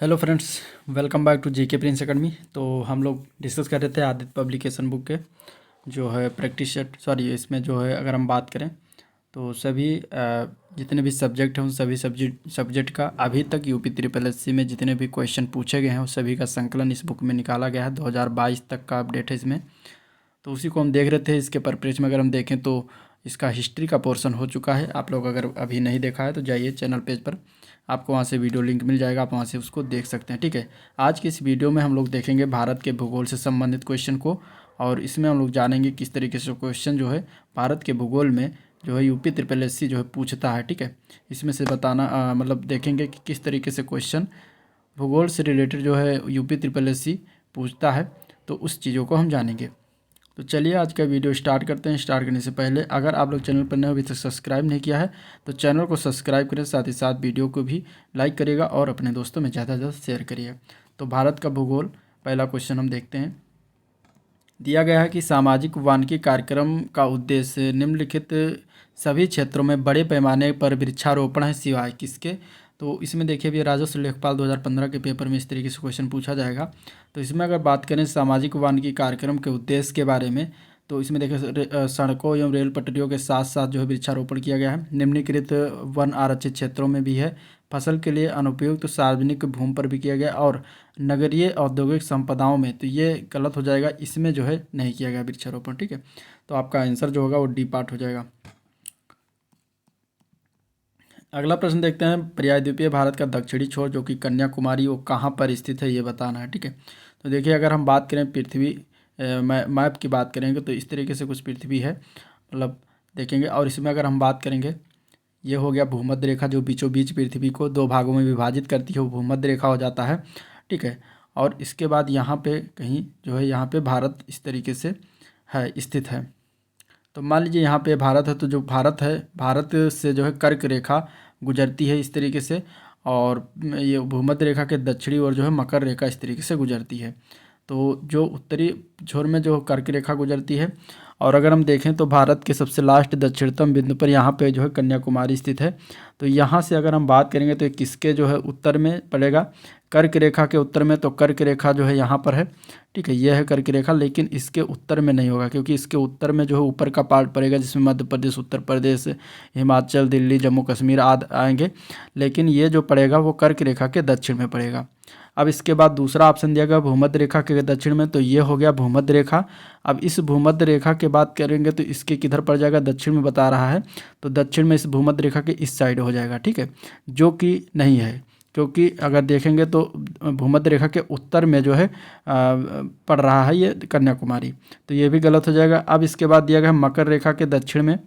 Hello friends, welcome back to GK Prince Academy. तो हम लोग डिस्कस कर रहे थे आदित्य पब्लिकेशन बुक के जो है प्रैक्टिस सेट, सॉरी इसमें जो है अगर हम बात करें तो सभी जितने भी सब्जेक्ट हैं उन सभी सब्जेक्ट का अभी तक यूपी ट्रिपल एससी में जितने भी क्वेश्चन पूछे गए हैं उस सभी का संकलन इस बुक में निकाला गया है। 2022 तक का अपडेट है इसमें। तो उसी को हम देख रहे थे। इसके परपेज में अगर हम देखें तो इसका हिस्ट्री का पोर्शन हो चुका है। आप लोग अगर अभी नहीं देखा है तो जाइए चैनल पेज पर, आपको वहाँ से वीडियो लिंक मिल जाएगा, आप वहाँ से उसको देख सकते हैं। ठीक है, आज की इस वीडियो में हम लोग देखेंगे भारत के भूगोल से संबंधित क्वेश्चन को, और इसमें हम लोग जानेंगे किस तरीके से क्वेश्चन जो है भारत के भूगोल में जो है यूपी ट्रिपल एससी जो है पूछता है। ठीक है, इसमें से बताना मतलब देखेंगे कि किस तरीके से क्वेश्चन भूगोल से रिलेटेड जो है यूपी ट्रिपल एससी पूछता है, तो उस चीज़ों को हम जानेंगे। तो चलिए आज का वीडियो स्टार्ट करते हैं। स्टार्ट करने से पहले अगर आप लोग चैनल पर नए अभी तक सब्सक्राइब नहीं किया है तो चैनल को सब्सक्राइब करें, साथ ही साथ वीडियो को भी लाइक करिएगा और अपने दोस्तों में ज़्यादा से ज़्यादा शेयर करिएगा। तो भारत का भूगोल पहला क्वेश्चन हम देखते हैं। दिया गया है कि सामाजिक वानिकी कार्यक्रम का उद्देश्य निम्नलिखित सभी क्षेत्रों में बड़े पैमाने पर वृक्षारोपण है सिवाय किसके। तो इसमें देखिए भी राजस्व लेखपाल 2015 के पेपर में इस तरीके से क्वेश्चन पूछा जाएगा। तो इसमें अगर बात करें सामाजिक वानिकी कार्यक्रम के उद्देश्य के बारे में, तो इसमें देखिए सड़कों एवं रेल पटरियों के साथ साथ जो है वृक्षारोपण किया गया है। निम्नलिखित वन आरक्षित क्षेत्रों में भी है, फसल के लिए अनुपयुक्त सार्वजनिक भूमि पर भी किया गया, और नगरीय औद्योगिक संपदाओं में, तो ये गलत हो जाएगा, इसमें जो है नहीं किया गया वृक्षारोपण। ठीक है, तो आपका आंसर जो होगा वो डी पार्ट हो जाएगा। अगला प्रश्न देखते हैं। पर्यायद्वीपीय भारत का दक्षिणी छोर जो कि कन्याकुमारी, वो कहाँ पर स्थित है ये बताना है। ठीक है, तो देखिए अगर हम बात करें पृथ्वी मैप की बात करेंगे तो इस तरीके से कुछ पृथ्वी है, मतलब देखेंगे। और इसमें अगर हम बात करेंगे, ये हो गया भूमध्य रेखा जो बीचों बीच पृथ्वी को दो भागों में विभाजित करती है, वो भूमध्य रेखा हो जाता है। ठीक है, और इसके बाद यहाँ पे कहीं जो है यहाँ पे भारत इस तरीके से है स्थित है। तो मान लीजिए यहाँ पे भारत है, तो जो भारत है, भारत से जो है कर्क रेखा गुजरती है इस तरीके से, और ये भूमध्य रेखा के दक्षिणी ओर जो है मकर रेखा इस तरीके से गुजरती है। तो जो उत्तरी छोर में जो कर्क रेखा गुजरती है, और अगर हम देखें तो भारत के सबसे लास्ट दक्षिणतम बिंदु पर यहाँ पे जो है कन्याकुमारी स्थित है। तो यहाँ से अगर हम बात करेंगे तो किसके जो है उत्तर में पड़ेगा, कर्क रेखा के उत्तर में। तो कर्क रेखा जो है यहाँ पर है। ठीक है, यह है कर्क रेखा, लेकिन इसके उत्तर में नहीं होगा, क्योंकि इसके उत्तर में जो है ऊपर का पार्ट पड़ेगा जिसमें मध्य प्रदेश, उत्तर प्रदेश, हिमाचल, दिल्ली, जम्मू कश्मीर आदि आएंगे, लेकिन ये जो पड़ेगा वो कर्क रेखा के दक्षिण में पड़ेगा। अब इसके बाद दूसरा ऑप्शन दिया गया भूमध्य रेखा के दक्षिण में, तो ये हो गया भूमध्य रेखा। अब इस भूमध्य रेखा के बात करेंगे तो इसके किधर पड़ जाएगा, दक्षिण में बता रहा है, तो दक्षिण में इस भूमध्य रेखा के इस साइड हो जाएगा। ठीक है, जो कि नहीं है, क्योंकि अगर देखेंगे तो भूमध्य रेखा के उत्तर में जो है पड़ रहा है ये कन्याकुमारी, तो ये भी गलत हो जाएगा। अब इसके बाद दिया गया मकर रेखा के दक्षिण में,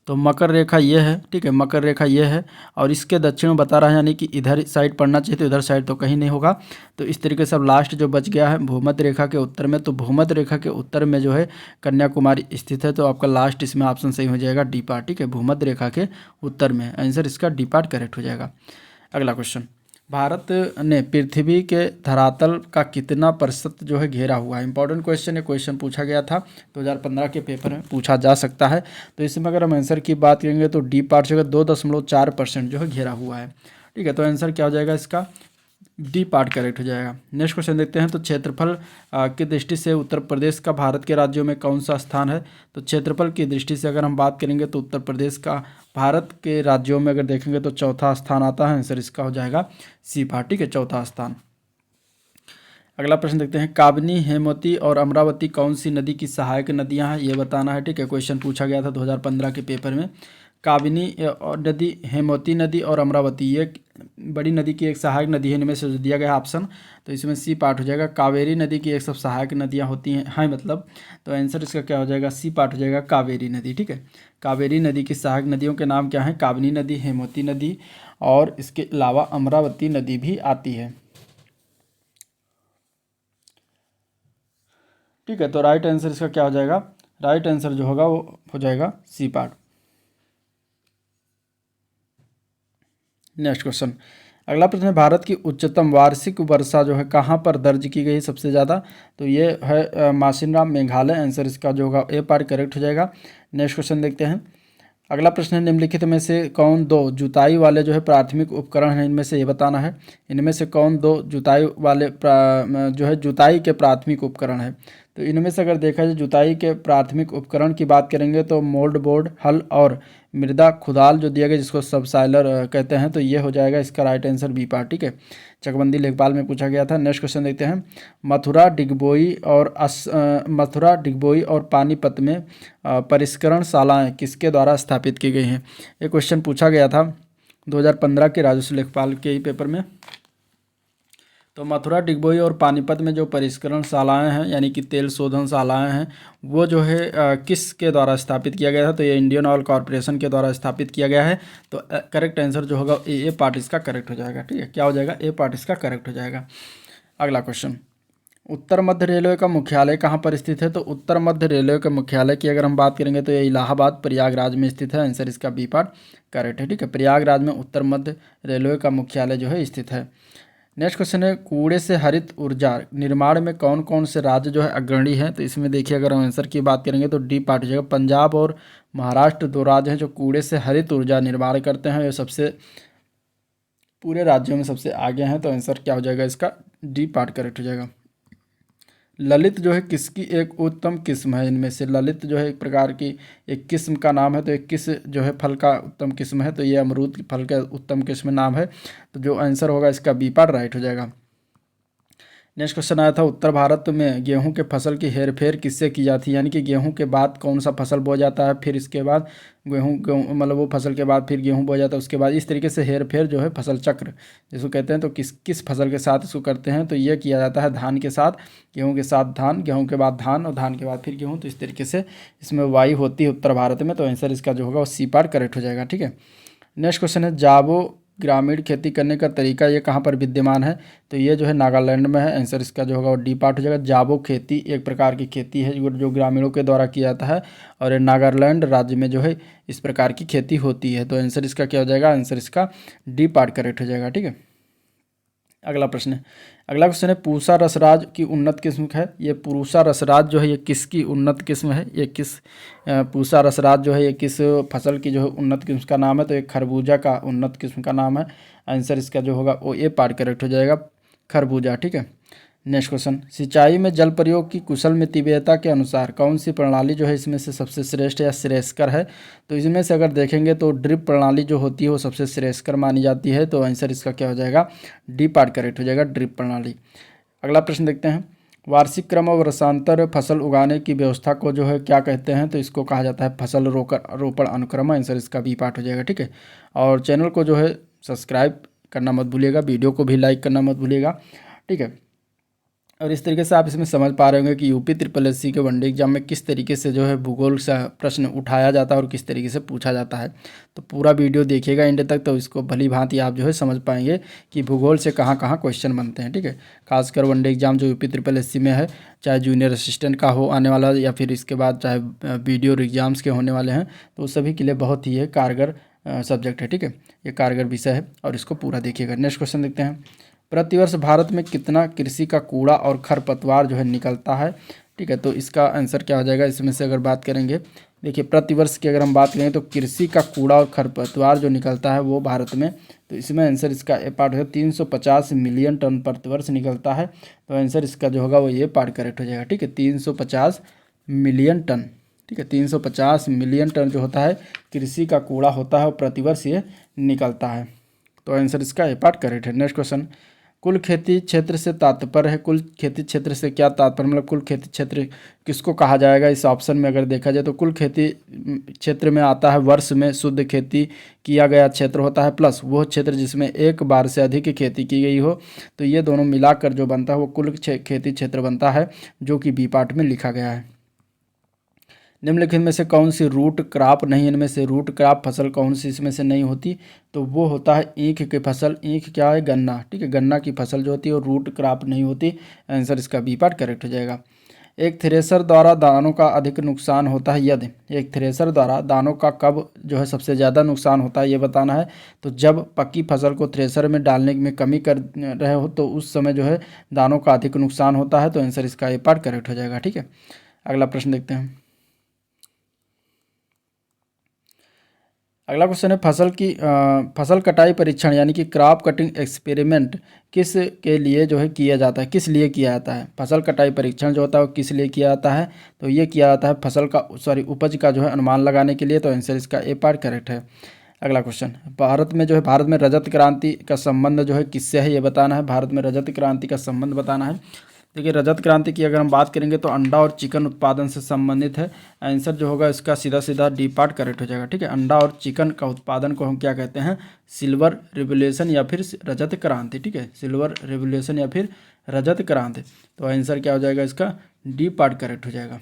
तो मकर रेखा ये है। ठीक है, मकर रेखा ये है और इसके दक्षिण में बता रहा है, यानी कि इधर साइड पड़ना चाहिए, तो इधर साइड तो कहीं नहीं होगा। तो इस तरीके से अब लास्ट जो बच गया है भूमध्य रेखा के उत्तर में, तो भूमध्य रेखा के उत्तर में जो है कन्याकुमारी स्थित है। तो आपका लास्ट इसमें ऑप्शन सही हो जाएगा डी पार्ट। ठीक है, भूमध्य रेखा के उत्तर में आंसर इसका डी पार्ट करेक्ट हो जाएगा। अगला क्वेश्चन, भारत ने पृथ्वी के धरातल का कितना प्रतिशत जो है घेरा हुआ है। इंपॉर्टेंट क्वेश्चन है, क्वेश्चन पूछा गया था 2015 के पेपर में, पूछा जा सकता है। तो इसमें अगर हम आंसर की बात करेंगे तो डी पार्ट से 2.4% जो है घेरा हुआ है। ठीक है, तो आंसर क्या हो जाएगा इसका, डी पार्ट करेक्ट हो जाएगा। नेक्स्ट क्वेश्चन देखते हैं। तो क्षेत्रफल की दृष्टि से उत्तर प्रदेश का भारत के राज्यों में कौन सा स्थान है। तो क्षेत्रफल की दृष्टि से अगर हम बात करेंगे तो उत्तर प्रदेश का भारत के राज्यों में अगर देखेंगे तो चौथा स्थान आता है। आंसर इसका हो जाएगा सी पार्ट। ठीक है, चौथा स्थान। अगला प्रश्न देखते हैं। काबनी, हेमवती और अमरावती कौन सी नदी की सहायक नदियां हैं, ये बताना है। ठीक है, क्वेश्चन पूछा गया था 2015 के पेपर में। काबिनी नदी, हेमवती नदी और अमरावती, ये बड़ी नदी की एक सहायक नदी है, इनमें से जो दिया गया ऑप्शन, तो इसमें सी पार्ट हो जाएगा। कावेरी नदी की एक सब सहायक नदियां होती हैं मतलब, तो आंसर इसका क्या हो जाएगा, सी पार्ट हो जाएगा, कावेरी नदी। ठीक है, कावेरी नदी की सहायक नदियों के नाम क्या हैं, काबिनी नदी, हेमवती नदी, और इसके अलावा अमरावती नदी भी आती है। ठीक है, तो राइट आंसर इसका क्या हो जाएगा, राइट आंसर जो होगा वो हो जाएगा सी पार्ट। नेक्स्ट क्वेश्चन, अगला प्रश्न है। भारत की उच्चतम वार्षिक वर्षा जो है कहाँ पर दर्ज की गई सबसे ज़्यादा, तो ये है मासिनराम, मेघालय। आंसर इसका जो होगा ए पार्ट करेक्ट हो जाएगा। नेक्स्ट क्वेश्चन देखते हैं। अगला प्रश्न है, निम्नलिखित में से कौन दो जुताई वाले जो है प्राथमिक उपकरण हैं, इनमें से ये बताना है। इनमें से कौन दो जुताई वाले जो है जुताई के प्राथमिक उपकरण है। तो इनमें से अगर देखा जाए जुताई के प्राथमिक उपकरण की बात करेंगे तो मोल्ड बोर्ड, हल और मृदा खुदाल जो दिया गया जिसको सबसाइलर कहते हैं, तो ये हो जाएगा इसका राइट आंसर बी पार्ट। ठीक है, चकबंदी लेखपाल में पूछा गया था। नेक्स्ट क्वेश्चन देखते हैं, मथुरा डिगबोई और पानीपत में परिष्करण शालाएं किसके द्वारा स्थापित की गई हैं। ये क्वेश्चन पूछा गया था 2015 के राजस्व लेखपाल के ही पेपर में। तो मथुरा डिगबोई और पानीपत में जो परिष्करण शालाएं हैं यानी कि तेल शोधन शालाएं हैं, वो जो है किसके द्वारा स्थापित किया गया था। तो ये इंडियन ऑयल कॉरपोरेशन के द्वारा स्थापित किया गया है। तो करेक्ट आंसर जो होगा ए पार्ट इसका करेक्ट हो जाएगा। ठीक है, क्या हो जाएगा, ए पार्ट इसका करेक्ट हो जाएगा। अगला क्वेश्चन, उत्तर मध्य रेलवे का मुख्यालय कहाँ पर स्थित है। तो उत्तर मध्य रेलवे के मुख्यालय की अगर हम बात करेंगे तो ये इलाहाबाद प्रयागराज में स्थित है। आंसर इसका बी पार्ट करेक्ट है। ठीक है, प्रयागराज में उत्तर मध्य रेलवे का मुख्यालय जो है स्थित है। नेक्स्ट क्वेश्चन है, कूड़े से हरित ऊर्जा निर्माण में कौन कौन से राज्य जो है अग्रणी हैं। तो इसमें देखिए अगर हम आंसर की बात करेंगे तो डी पार्ट हो जाएगा। पंजाब और महाराष्ट्र दो राज्य हैं जो कूड़े से हरित ऊर्जा निर्माण करते हैं। ये सबसे पूरे राज्यों में सबसे आगे हैं। तो आंसर क्या हो जाएगा इसका, डी पार्ट करेक्ट हो जाएगा। ललित जो है किसकी एक उत्तम किस्म है। इनमें से ललित जो है एक प्रकार की एक किस्म का नाम है। तो एक किस जो है फल का उत्तम किस्म है। तो ये अमरूद फल का उत्तम किस्म नाम है। तो जो आंसर होगा इसका बी पार्ट राइट हो जाएगा। नेक्स्ट क्वेश्चन आया था, उत्तर भारत में गेहूं के फसल की हेरफेर किससे की जाती है। यानी कि गेहूं के बाद कौन सा फसल बोया जाता है, फिर इसके बाद गेहूं मतलब वो फसल के बाद फिर गेहूं बोया जाता है, उसके बाद इस तरीके से हेरफेर जो है फसल चक्र जिसको कहते हैं। तो किस किस फसल के साथ इसको करते हैं। तो ये किया जाता है धान के साथ, गेहूँ के साथ धान, गेहूँ के बाद धान और धान के बाद फिर गेहूँ। तो इस तरीके से इसमें वाई होती है उत्तर भारत में। तो आंसर इसका जो होगा वो सी पार्ट करेक्ट हो जाएगा। ठीक है, नेक्स्ट क्वेश्चन है, जाबो ग्रामीण खेती करने का तरीका ये कहाँ पर विद्यमान है। तो ये जो है नागालैंड में है। आंसर इसका जो होगा वो डी पार्ट हो जाएगा। जाबो खेती एक प्रकार की खेती है जो ग्रामीणों के द्वारा किया जाता है और ये नागालैंड राज्य में जो है इस प्रकार की खेती होती है। तो आंसर इसका क्या हो जाएगा, आंसर इसका डी पार्ट करेक्ट हो जाएगा। ठीक है, अगला प्रश्न है, अगला क्वेश्चन है, पूसा रसराज की उन्नत किस्म है। ये पूसा रसराज जो है ये किसकी उन्नत किस्म है। ये किस पूसा रसराज जो है ये किस फसल की जो है उन्नत किस्म का नाम है। तो ये खरबूजा का उन्नत किस्म का नाम है। आंसर इसका जो होगा वो ए पार्ट करेक्ट हो जाएगा, खरबूजा। ठीक है, नेक्स्ट क्वेश्चन, सिंचाई में जल प्रयोग की कुशल मितव्ययता के अनुसार कौन सी प्रणाली जो है इसमें से सबसे श्रेष्ठ या श्रेयस्कर है। तो इसमें से अगर देखेंगे तो ड्रिप प्रणाली जो होती है वो सबसे श्रेयस्कर मानी जाती है। तो आंसर इसका क्या हो जाएगा, डी पार्ट करेक्ट हो जाएगा, ड्रिप प्रणाली। अगला प्रश्न देखते हैं, वार्षिक क्रम और वर्षांतर फसल उगाने की व्यवस्था को जो है क्या कहते हैं। तो इसको कहा जाता है फसल रोपण अनुक्रम। आंसर इसका बी पार्ट हो जाएगा। ठीक है, और चैनल को जो है सब्सक्राइब करना मत भूलिएगा, वीडियो को भी लाइक करना मत भूलिएगा। ठीक है, और इस तरीके से आप इसमें समझ पा रहे होंगे कि यूपी SSC के वनडे एग्जाम में किस तरीके से जो है भूगोल से प्रश्न उठाया जाता है और किस तरीके से पूछा जाता है। तो पूरा वीडियो देखिएगा एंड तक, तो इसको भली भांति आप जो है समझ पाएंगे कि भूगोल से कहाँ कहाँ क्वेश्चन बनते हैं। ठीक है, खासकर वनडे एग्जाम जो यूपी SSC में है, चाहे जूनियर असिस्टेंट का हो आने वाला या फिर इसके बाद चाहे वीडियो एग्जाम्स के होने वाले हैं, तो सभी के लिए बहुत ही कारगर सब्जेक्ट है। ठीक है, ये कारगर विषय है और इसको पूरा देखिएगा। नेक्स्ट क्वेश्चन देखते हैं, प्रतिवर्ष भारत में कितना कृषि का कूड़ा और खरपतवार जो है निकलता है। ठीक है, तो इसका आंसर क्या हो जाएगा। इसमें से अगर बात करेंगे, देखिए प्रतिवर्ष की अगर हम बात करें तो कृषि का कूड़ा और खरपतवार जो निकलता है वो भारत में, तो इसमें आंसर इसका ए पार्ट है, 350 मिलियन टन प्रतिवर्ष निकलता है। तो आंसर इसका जो होगा वो ये पार्ट करेक्ट हो जाएगा। ठीक है, 350 मिलियन टन। ठीक है, 350 मिलियन टन जो होता है कृषि का कूड़ा होता है और प्रतिवर्ष ये निकलता है। तो आंसर इसका ए पार्ट करेक्ट है। नेक्स्ट क्वेश्चन, कुल खेती क्षेत्र से तात्पर्य है। कुल खेती क्षेत्र से क्या तात्पर्य, मतलब कुल खेती क्षेत्र किसको कहा जाएगा। इस ऑप्शन में अगर देखा जाए तो कुल खेती क्षेत्र में आता है वर्ष में शुद्ध खेती किया गया क्षेत्र होता है प्लस वो क्षेत्र जिसमें एक बार से अधिक खेती की गई हो। तो ये दोनों मिलाकर जो बनता है वो कुल खेती क्षेत्र बनता है, जो कि बी पार्ट में लिखा गया है। निम्नलिखित में से कौन सी रूट क्रॉप नहीं, इनमें से रूट क्रॉप फसल कौन सी इसमें से नहीं होती। तो वो होता है ईख की फसल। ईख क्या है, गन्ना। ठीक है, गन्ना की फसल जो होती है वो रूट क्रॉप नहीं होती। आंसर इसका बी पार्ट करेक्ट हो जाएगा। एक थ्रेसर द्वारा दानों का अधिक नुकसान होता है यदि, एक थ्रेसर द्वारा दानों का कब जो है सबसे ज़्यादा नुकसान होता है ये बताना है। तो जब पक्की फसल को थ्रेसर में डालने में कमी कर रहे हो तो उस समय जो है दानों का अधिक नुकसान होता है। तो आंसर इसका ए पार्ट करेक्ट हो जाएगा। ठीक है, अगला प्रश्न देखते हैं, अगला क्वेश्चन है फसल कटाई परीक्षण यानी कि क्रॉप कटिंग एक्सपेरिमेंट किस के लिए जो है किया जाता है, किस लिए किया जाता है। फसल कटाई परीक्षण जो होता है वो किस लिए किया जाता है, तो ये किया जाता है उपज का जो है अनुमान लगाने के लिए। तो आंसर इसका ए पार्ट करेक्ट है। अगला क्वेश्चन, भारत में रजत क्रांति का संबंध जो है किससे है, ये बताना है। भारत में रजत क्रांति का संबंध बताना है। देखिए रजत क्रांति की अगर हम बात करेंगे तो अंडा और चिकन उत्पादन से संबंधित है। आंसर जो होगा इसका सीधा सीधा डी पार्ट करेक्ट हो जाएगा। ठीक है, अंडा और चिकन का उत्पादन को हम क्या कहते हैं, सिल्वर रिवोल्यूशन या फिर रजत क्रांति। ठीक है, सिल्वर रिवोल्यूशन या फिर रजत क्रांति। तो आंसर क्या हो जाएगा इसका, डी पार्ट करेक्ट हो जाएगा।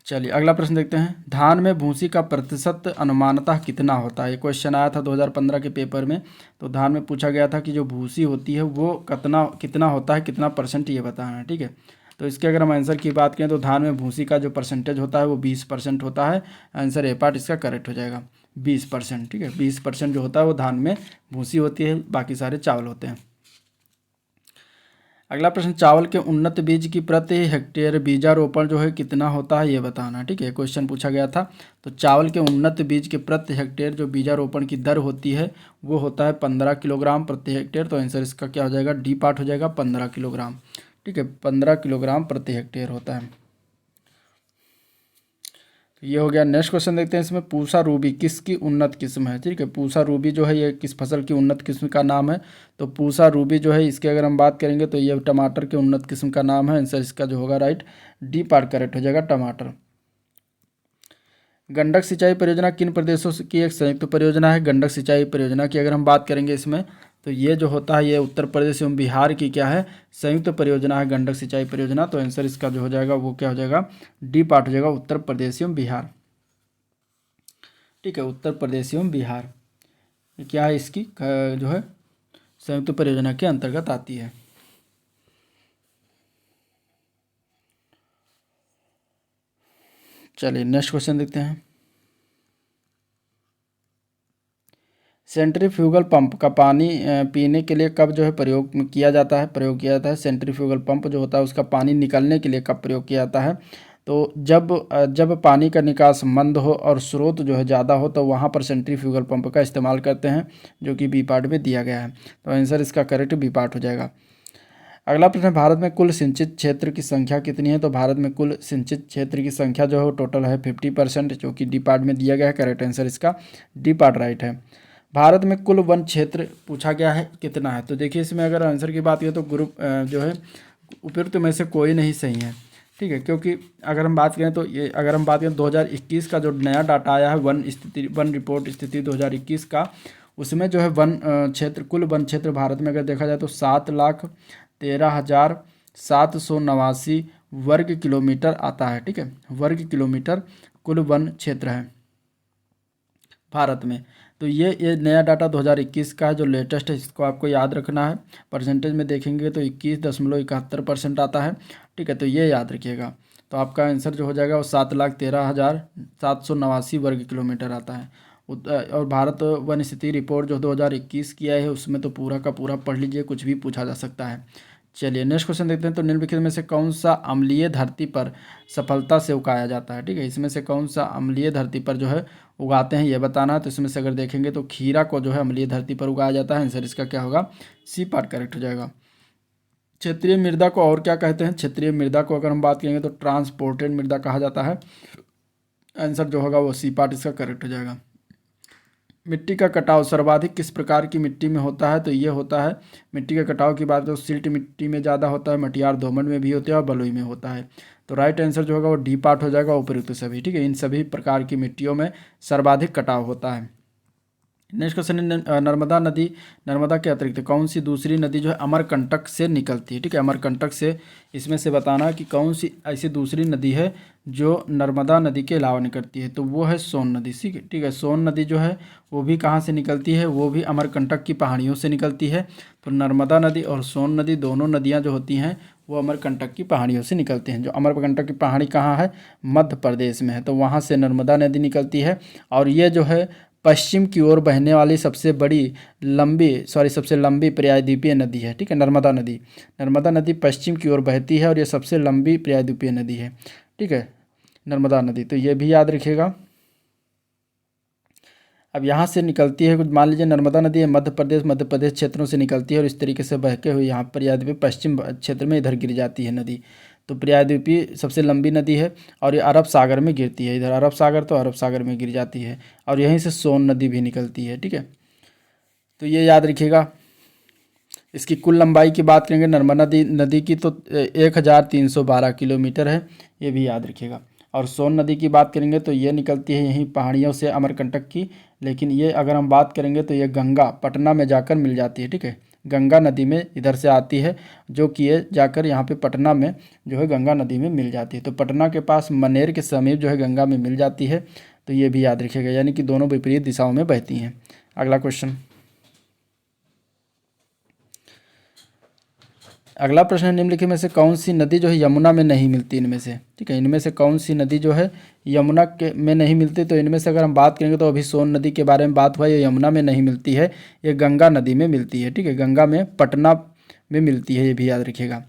चलिए अगला प्रश्न देखते हैं, धान में भूसी का प्रतिशत अनुमानतः कितना होता है। ये क्वेश्चन आया था 2015 के पेपर में। तो धान में पूछा गया था कि जो भूसी होती है वो कितना होता है, कितना परसेंट, ये बताना है। ठीक है, तो इसके अगर हम आंसर की बात करें तो धान में भूसी का जो परसेंटेज होता है वो 20% होता है। आंसर ए पार्ट इसका करेक्ट हो जाएगा, 20%। ठीक है, 20% जो होता है वो धान में भूसी होती है, बाकी सारे चावल होते हैं। अगला प्रश्न, चावल के उन्नत बीज की प्रति हेक्टेयर बीजारोपण जो है कितना होता है, ये बताना। ठीक है, क्वेश्चन पूछा गया था। तो चावल के उन्नत बीज के प्रति हेक्टेयर जो बीजारोपण की दर होती है वो होता है 15 किलोग्राम प्रति हेक्टेयर। तो आंसर इसका क्या हो जाएगा, डी पार्ट हो जाएगा, 15 किलोग्राम। ठीक है, 15 किलोग्राम प्रति हेक्टेयर होता है। ये हो गया। नेक्स्ट क्वेश्चन देखते हैं, इसमें पूसा रूबी किसकी उन्नत किस्म है। ठीक है, पूसा रूबी जो है ये किस फसल की उन्नत किस्म का नाम है। तो पूसा रूबी जो है इसके अगर हम बात करेंगे तो ये टमाटर के उन्नत किस्म का नाम है। आंसर इसका जो होगा राइट, डी पार्ट करेक्ट हो जाएगा, टमाटर। गंडक सिंचाई परियोजना किन प्रदेशों की एक संयुक्त परियोजना है। गंडक सिंचाई परियोजना की अगर हम बात करेंगे इसमें तो ये जो होता है ये उत्तर प्रदेश एवं बिहार की क्या है, संयुक्त परियोजना है, गंडक सिंचाई परियोजना। तो आंसर इसका जो हो जाएगा वो क्या हो जाएगा, डी पार्ट हो जाएगा, उत्तर प्रदेश एवं बिहार। ठीक है, उत्तर प्रदेश एवं बिहार ये क्या है, इसकी जो है संयुक्त परियोजना के अंतर्गत आती है। चलिए नेक्स्ट क्वेश्चन देखते हैं, सेंट्रीफ्यूगल पंप का पानी पीने के लिए कब जो है प्रयोग किया जाता है। सेंट्रीफ्यूगल पंप जो होता है उसका पानी निकलने के लिए कब प्रयोग किया जाता है। तो जब पानी का निकास मंद हो और स्रोत जो है ज़्यादा हो तो वहाँ पर सेंट्रीफ्यूगल पंप का इस्तेमाल करते हैं, जो कि बी पार्ट में दिया गया है। तो आंसर इसका करेक्ट बी पार्ट हो जाएगा। अगला प्रश्न, भारत में कुल सिंचित क्षेत्र की संख्या कितनी है। तो भारत में कुल सिंचित क्षेत्र की संख्या जो है वो टोटल है 50%, जो कि डी पार्ट में दिया गया है। करेक्ट आंसर इसका डी पार्ट राइट है। भारत में कुल वन क्षेत्र पूछा गया है कितना है। तो देखिए इसमें अगर आंसर की बात करें तो ग्रुप जो है उपयुक्त में से कोई नहीं सही है। ठीक है, क्योंकि अगर हम बात करें तो ये अगर हम बात करें 2021 का जो नया डाटा आया है वन रिपोर्ट स्थिति 2021 का, उसमें जो है कुल वन क्षेत्र भारत में अगर देखा जाए तो 7,13,789 वर्ग किलोमीटर आता है। ठीक है, वर्ग किलोमीटर कुल वन क्षेत्र है भारत में। तो ये नया डाटा 2021 का है जो लेटेस्ट है, इसको आपको याद रखना है। परसेंटेज में देखेंगे तो 21.71% आता है। ठीक है, तो ये याद रखिएगा। तो आपका आंसर जो हो जाएगा वो 7,13,789 वर्ग किलोमीटर आता है। और भारत वन स्थिति रिपोर्ट जो 2021 किया है उसमें तो पूरा का पूरा पढ़ लीजिए, कुछ भी पूछा जा सकता है। चलिए नेक्स्ट क्वेश्चन देखते हैं, तो निम्नलिखित में से कौन सा अम्लीय धरती पर सफलता से उगाया जाता है। ठीक है, इसमें से कौन सा अम्लीय धरती पर जो है उगाते हैं ये बताना है। तो इसमें से अगर देखेंगे तो खीरा को जो है अम्लीय धरती पर उगाया जाता है। आंसर इसका क्या होगा, सी पार्ट करेक्ट हो जाएगा। क्षेत्रीय मृदा को और क्या कहते हैं। क्षेत्रीय मृदा को अगर हम बात करेंगे तो ट्रांसपोर्टेड मृदा कहा जाता है। आंसर जो होगा वो सी पार्ट इसका करेक्ट हो जाएगा। मिट्टी का कटाव सर्वाधिक किस प्रकार की मिट्टी में होता है। तो ये होता है, मिट्टी के कटाव की बात करें तो सिल्ट मिट्टी में ज़्यादा होता है, मटियार दोमट में भी होते हैं और बलुई में होता है। तो राइट आंसर जो होगा वो डी पार्ट हो जाएगा, उपयुक्त सभी। ठीक है, इन सभी प्रकार की मिट्टियों में सर्वाधिक कटाव होता है। नेक्स्ट क्वेश्चन है, नर्मदा के अतिरिक्त कौन सी दूसरी नदी जो है अमरकंटक से निकलती है। ठीक है, अमरकंटक से इसमें से बताना कि कौन सी ऐसी दूसरी नदी है जो नर्मदा नदी के अलावा निकलती है। तो वो है सोन नदी। ठीक है, सोन नदी जो है वो भी कहाँ से निकलती है, वो भी अमरकंटक की पहाड़ियों से निकलती है। तो नर्मदा नदी और सोन नदी दोनों नदियाँ जो होती हैं वो अमरकंटक की पहाड़ियों से निकलती हैं। जो अमरकंटक की पहाड़ी कहाँ है, मध्य प्रदेश में है, तो वहाँ से नर्मदा नदी निकलती है। और ये जो है पश्चिम की ओर बहने वाली सबसे लंबी पर्यायद्वीपीय नदी है। ठीक है, नर्मदा नदी पश्चिम की ओर बहती है और ये सबसे लंबी पर्यायद्वीपीय नदी है। ठीक है, नर्मदा नदी, तो ये भी याद रखिएगा। अब यहाँ से निकलती है, कुछ मान लीजिए नर्मदा नदी है मध्य प्रदेश क्षेत्रों से निकलती है और इस तरीके से बह के हुई यहाँ प्रयागद्वीपीय पश्चिम क्षेत्र में इधर गिर जाती है नदी। तो प्रयागद्वीपीय सबसे लंबी नदी है और ये अरब सागर में गिरती है, इधर अरब सागर तो अरब सागर में गिर जाती है और यहीं से सोन नदी भी निकलती है, ठीक है। तो ये याद रखिएगा। इसकी कुल लंबाई की बात करेंगे नर्मदा नदी की तो 1312 किलोमीटर है, ये भी याद रखिएगा। और सोन नदी की बात करेंगे तो ये निकलती है यहीं पहाड़ियों से अमरकंटक की, लेकिन ये अगर हम बात करेंगे तो ये गंगा पटना में जाकर मिल जाती है, ठीक है। गंगा नदी में इधर से आती है जो कि ये जाकर यहाँ पे पटना में जो है गंगा नदी में मिल जाती है। तो पटना के पास मनेर के समीप जो है गंगा में मिल जाती है, तो ये भी याद रखिएगा, यानी कि दोनों विपरीत दिशाओं में बहती हैं। अगला क्वेश्चन, अगला प्रश्न है निम्नलिखित में से कौन सी नदी जो है यमुना में नहीं मिलती इनमें से, ठीक है। इनमें से कौन सी नदी जो है यमुना के में नहीं मिलती, तो इनमें से अगर हम बात करेंगे तो अभी सोन नदी के बारे में बात हुआ, ये यमुना में नहीं मिलती है, ये गंगा नदी में मिलती है, ठीक है। गंगा में पटना में मिलती है, ये भी याद रखिएगा।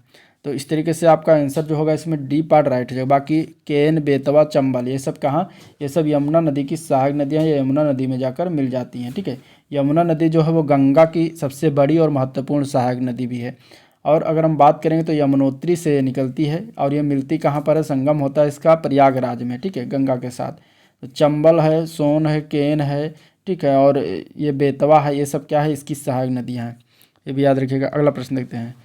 तो इस तरीके से आपका आंसर जो होगा इसमें डी पार्ट राइट हो जाएगा। बाकी केन, बेतवा, चंबल ये सब कहाँ, ये सब यमुना नदी की सहायक नदियाँ ये यमुना नदी में जाकर मिल जाती हैं, ठीक है। यमुना नदी जो है वो गंगा की सबसे बड़ी और महत्वपूर्ण सहायक नदी भी है। और अगर हम बात करेंगे तो यमुनोत्री से निकलती है और ये मिलती कहाँ पर है, संगम होता है इसका प्रयागराज में, ठीक है, गंगा के साथ। तो चंबल है, सोन है, केन है, ठीक है, और ये बेतवा है, ये सब क्या है, इसकी सहायक नदियाँ हैं, ये भी याद रखिएगा। अगला प्रश्न देखते हैं,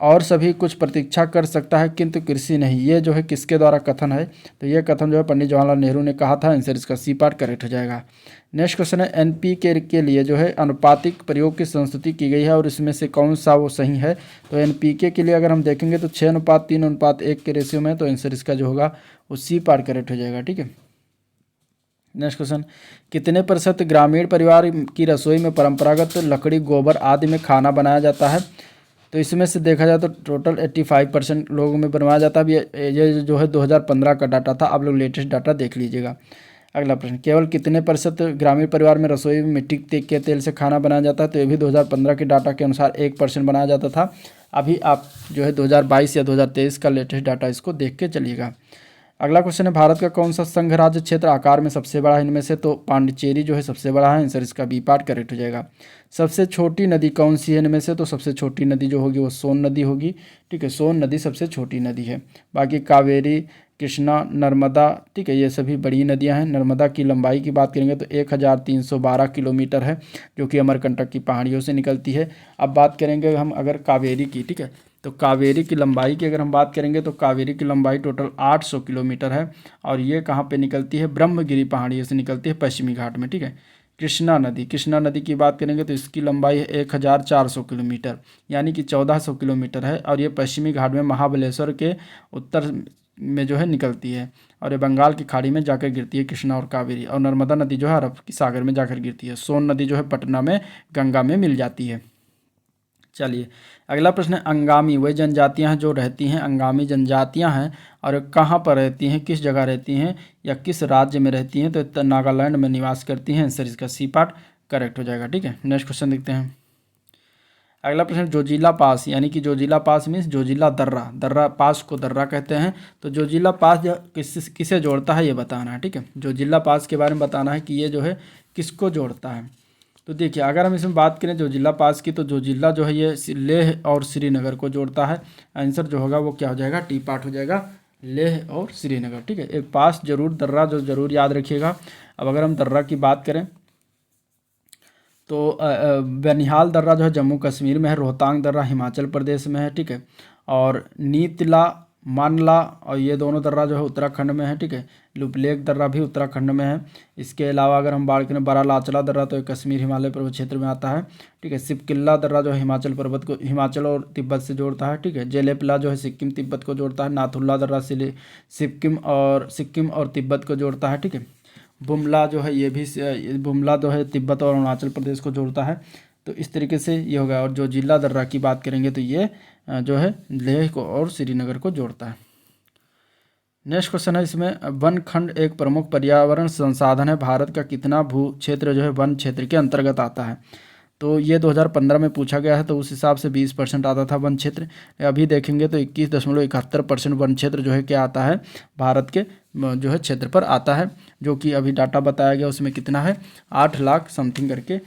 और सभी कुछ प्रतीक्षा कर सकता है किंतु कृषि नहीं, ये जो है किसके द्वारा कथन है, तो ये कथन जो है पंडित जवाहरलाल नेहरू ने कहा था। आंसर इसका सी पार्ट करेक्ट हो जाएगा। नेक्स्ट क्वेश्चन है एनपीके के लिए जो है अनुपातिक प्रयोग की संस्तुति की गई है और इसमें से कौन सा वो सही है। तो एनपीके के लिए अगर हम देखेंगे तो 6:3:1 के रेशियो में, तो आंसर इसका जो होगा वो सी पार्ट करेक्ट हो जाएगा, ठीक है। नेक्स्ट क्वेश्चन, कितने प्रतिशत ग्रामीण परिवार की रसोई में परंपरागत लकड़ी, गोबर आदि में खाना बनाया जाता है। तो इसमें से देखा जाए तो टोटल 85% लोगों में बनवाया जाता है। ये जो है 2015 का डाटा था, आप लोग लेटेस्ट डाटा देख लीजिएगा। अगला प्रश्न, केवल कितने प्रतिशत ग्रामीण परिवार में रसोई में मिट्टी के तेल से खाना बनाया जाता है। तो ये भी 2015 के डाटा के अनुसार 1% बनाया जाता था। अभी आप जो है 2022 या 2023 का लेटेस्ट डाटा इसको देख के चलिएगा। अगला क्वेश्चन है, भारत का कौन सा संघ राज्य क्षेत्र आकार में सबसे बड़ा है इनमें से। तो पांडिचेरी जो है सबसे बड़ा है, आंसर इसका बी पार्ट करेक्ट हो जाएगा। सबसे छोटी नदी कौन सी है इनमें से, तो सबसे छोटी नदी जो होगी वो सोन नदी होगी, ठीक है। सोन नदी सबसे छोटी नदी है। बाकी कावेरी, कृष्णा, नर्मदा, ठीक है, ये सभी बड़ी नदियां हैं। नर्मदा की लंबाई की बात करेंगे तो 1312 किलोमीटर है, जो कि अमरकंटक की पहाड़ियों से निकलती है। अब बात करेंगे हम अगर कावेरी की, ठीक है, तो कावेरी की लंबाई की अगर हम बात करेंगे तो कावेरी की लंबाई टोटल 800 किलोमीटर है और ये कहाँ पे निकलती है, ब्रह्मगिरी पहाड़ियों से निकलती है पश्चिमी घाट में, ठीक है। कृष्णा नदी की बात करेंगे तो इसकी लंबाई है 1400 किलोमीटर, यानी कि 1400 किलोमीटर है और ये पश्चिमी घाट में महाबलेश्वर के उत्तर में जो है निकलती है और ये बंगाल की खाड़ी में जाकर गिरती है, कृष्णा और कावेरी। और नर्मदा नदी जो है अरब की सागर में जाकर गिरती है। सोन नदी जो है पटना में गंगा में मिल जाती है। चलिए अगला प्रश्न है, अंगामी वह जनजातियां हैं जो रहती हैं, अंगामी जनजातियां हैं और कहाँ पर रहती हैं, किस जगह रहती हैं या किस राज्य में रहती हैं। तो नागालैंड में निवास करती हैं, आंसर इसका सी पार्ट करेक्ट हो जाएगा, ठीक है। नेक्स्ट क्वेश्चन देखते हैं। अगला प्रश्न, जोजिला पास, यानी कि जोजिला पास मीन्स जोजिला दर्रा, दर्रा पास को दर्रा कहते हैं। तो जोजिला पास किसे जोड़ता है ये बताना है, ठीक है। जोजिला पास के बारे में बताना है कि ये जो है किसको जोड़ता है। तो देखिए अगर हम इसमें बात करें जोजिला पास की, तो जोजिला जो है ये लेह और श्रीनगर को जोड़ता है। आंसर जो होगा वो क्या हो जाएगा, टी पार्ट हो जाएगा, लेह और श्रीनगर, ठीक है। एक पास जरूर दर्रा जो जरूर याद रखिएगा। अब अगर हम दर्रा की बात करें तो बनिहाल दर्रा जो है जम्मू कश्मीर में है, रोहतांग दर्रा हिमाचल प्रदेश में है, ठीक है। और नीतला, मानला और ये दोनों दर्रा जो है उत्तराखंड में है, ठीक है। लुपलेक दर्रा भी उत्तराखंड में है। इसके अलावा अगर हम बात करें बरालाचला दर्रा तो ये कश्मीर हिमालय पर्वत क्षेत्र में आता है, ठीक है। सिपकिल्ला दर्रा जो है हिमाचल और तिब्बत से जोड़ता है, ठीक है। जेलेपला जो है सिक्किम तिब्बत को जोड़ता है। नाथुल्ला दर्रा सिक्किम और तिब्बत को जोड़ता है, ठीक है। बुमला जो है ये भी बुमला जो है तिब्बत और अरुणाचल प्रदेश को जोड़ता है। तो इस तरीके से ये होगा। और जो जिला दर्रा की बात करेंगे तो ये जो है लेह को और श्रीनगर को जोड़ता है। नेक्स्ट क्वेश्चन है इसमें, वन खंड एक प्रमुख पर्यावरण संसाधन है, भारत का कितना भू क्षेत्र जो है वन क्षेत्र के अंतर्गत आता है। तो ये 2015 में पूछा गया है, तो उस हिसाब से 20% आता था वन क्षेत्र। अभी देखेंगे तो 21.71% वन क्षेत्र जो है क्या आता है, भारत के जो है क्षेत्र पर आता है, जो कि अभी डाटा बताया गया उसमें कितना है 8 लाख समथिंग करके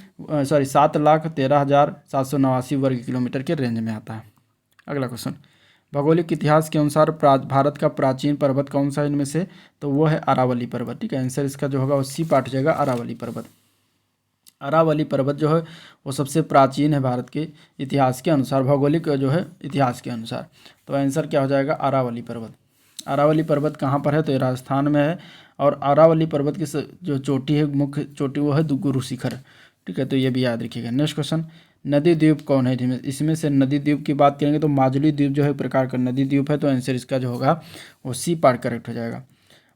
7,13,789 वर्ग किलोमीटर के रेंज में आता है। अगला क्वेश्चन, भौगोलिक इतिहास के अनुसार भारत का प्राचीन पर्वत कौन सा है इनमें से, तो वो है अरावली पर्वत। ठीक है, आंसर इसका जो होगा वो सी पार्ट हो जाएगा, अरावली पर्वत। अरावली पर्वत जो है वो सबसे प्राचीन है भारत के इतिहास के अनुसार, भौगोलिक जो है इतिहास के अनुसार। तो आंसर क्या हो जाएगा, अरावली पर्वत। अरावली पर्वत कहाँ पर है, तो ये राजस्थान में है। और अरावली पर्वत की जो चोटी है, मुख्य चोटी, वो है गुरु शिखर। ठीक है, तो ये भी याद रखिएगा। नेक्स्ट क्वेश्चन, नदी द्वीप कौन है, इसमें से नदी द्वीप की बात करेंगे तो माजुली द्वीप जो है प्रकार का नदी द्वीप है। तो आंसर इसका जो होगा वो सी पार्ट करेक्ट हो जाएगा।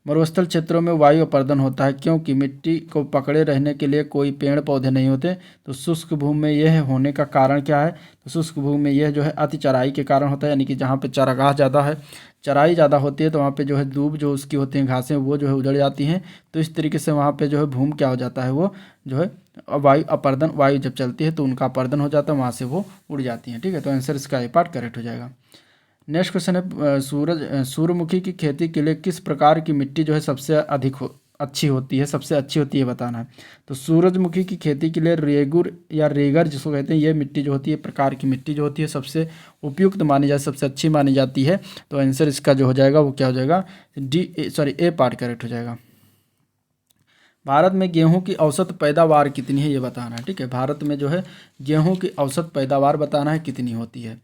मरुस्थल क्षेत्रों में वायु अपर्दन होता है क्योंकि मिट्टी को पकड़े रहने के लिए कोई पेड़ पौधे नहीं होते। तो शुष्क भूमि में यह होने का कारण क्या है, तो शुष्क भूमि में यह जो है अति चराई के कारण होता है, यानी कि जहाँ पे चारागाह ज़्यादा है, चराई ज़्यादा होती है, तो वहाँ पे जो है दूब जो उसकी होती हैं घासें, वो जो है उजड़ जाती हैं। तो इस तरीके से वहाँ पे जो है भूमि क्या हो जाता है, वो जो है वायु अपर्दन, वायु जब चलती है तो उनका अपर्दन हो जाता है, वहाँ से वो उड़ जाती हैं। ठीक है, तो आंसर इसका ए पार्ट करेक्ट हो जाएगा। नेक्स्ट क्वेश्चन है, सूर्यमुखी की खेती के लिए किस प्रकार की मिट्टी जो है सबसे अच्छी होती है, सबसे अच्छी होती है बताना है। तो सूरजमुखी की खेती के लिए रेगुर या रेगर जिसको कहते हैं, ये मिट्टी जो होती है, प्रकार की मिट्टी जो होती है सबसे उपयुक्त मानी जाती, सबसे अच्छी मानी जाती है। तो आंसर इसका जो हो जाएगा वो क्या हो जाएगा, ए पार्ट करेक्ट हो जाएगा। भारत में गेहूं की औसत पैदावार कितनी है ये बताना है। ठीक है, भारत में जो है गेहूं की औसत पैदावार बताना है कितनी होती है।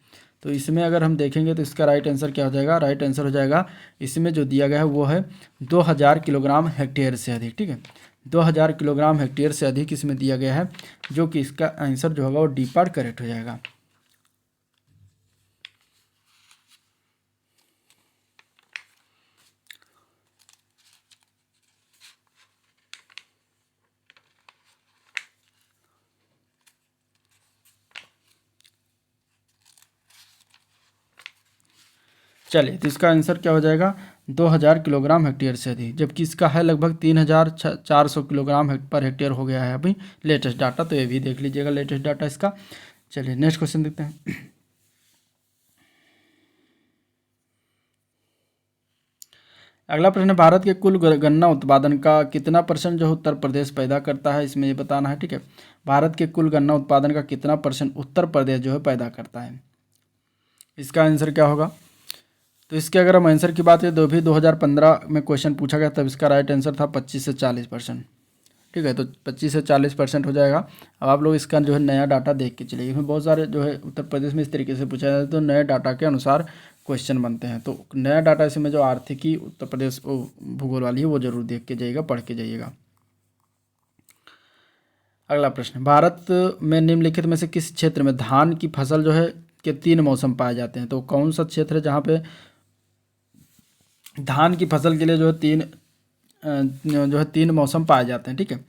तो इसमें अगर हम देखेंगे तो इसका राइट आंसर क्या हो जाएगा, राइट आंसर हो जाएगा इसमें जो दिया गया है वो है 2000 किलोग्राम हेक्टेयर से अधिक। ठीक है, 2000 किलोग्राम हेक्टेयर से अधिक इसमें दिया गया है, जो कि इसका आंसर जो होगा वो डी पार्ट करेक्ट हो जाएगा। चलिए, तो इसका आंसर क्या हो जाएगा, 2000 किलोग्राम हेक्टेयर से अधिक, जबकि इसका है लगभग 3400 किलोग्राम पर हेक्टेयर हो गया है अभी लेटेस्ट डाटा। तो ये भी देख लीजिएगा लेटेस्ट डाटा इसका। चलिए नेक्स्ट क्वेश्चन देखते हैं। अगला प्रश्न है, भारत के कुल गन्ना उत्पादन का कितना % जो उत्तर प्रदेश पैदा करता है, इसमें ये बताना है। ठीक है, भारत के कुल गन्ना उत्पादन का कितना % उत्तर प्रदेश जो है पैदा करता है, इसका आंसर क्या होगा। तो इसके अगर हम आंसर की बात करें तो भी 2015 में क्वेश्चन पूछा गया, तब इसका राइट आंसर था 25 से 40%। ठीक है, तो 25 से 40% हो जाएगा। अब आप लोग इसका जो है नया डाटा देख के चलिए, इसमें बहुत सारे जो है उत्तर प्रदेश में इस तरीके से पूछा जाता है, तो नए डाटा के अनुसार क्वेश्चन बनते हैं। तो नया डाटा इसमें जो आर्थिकी उत्तर प्रदेश भूगोल वाली है वो जरूर देख के जाइएगा, पढ़ के जाइएगा। अगला प्रश्न, भारत में निम्नलिखित में से किस क्षेत्र में धान की फसल जो है के 3 मौसम पाए जाते हैं। तो कौन सा क्षेत्र है जहाँ पे धान की फसल के लिए जो है तीन मौसम पाए जाते हैं। ठीक है,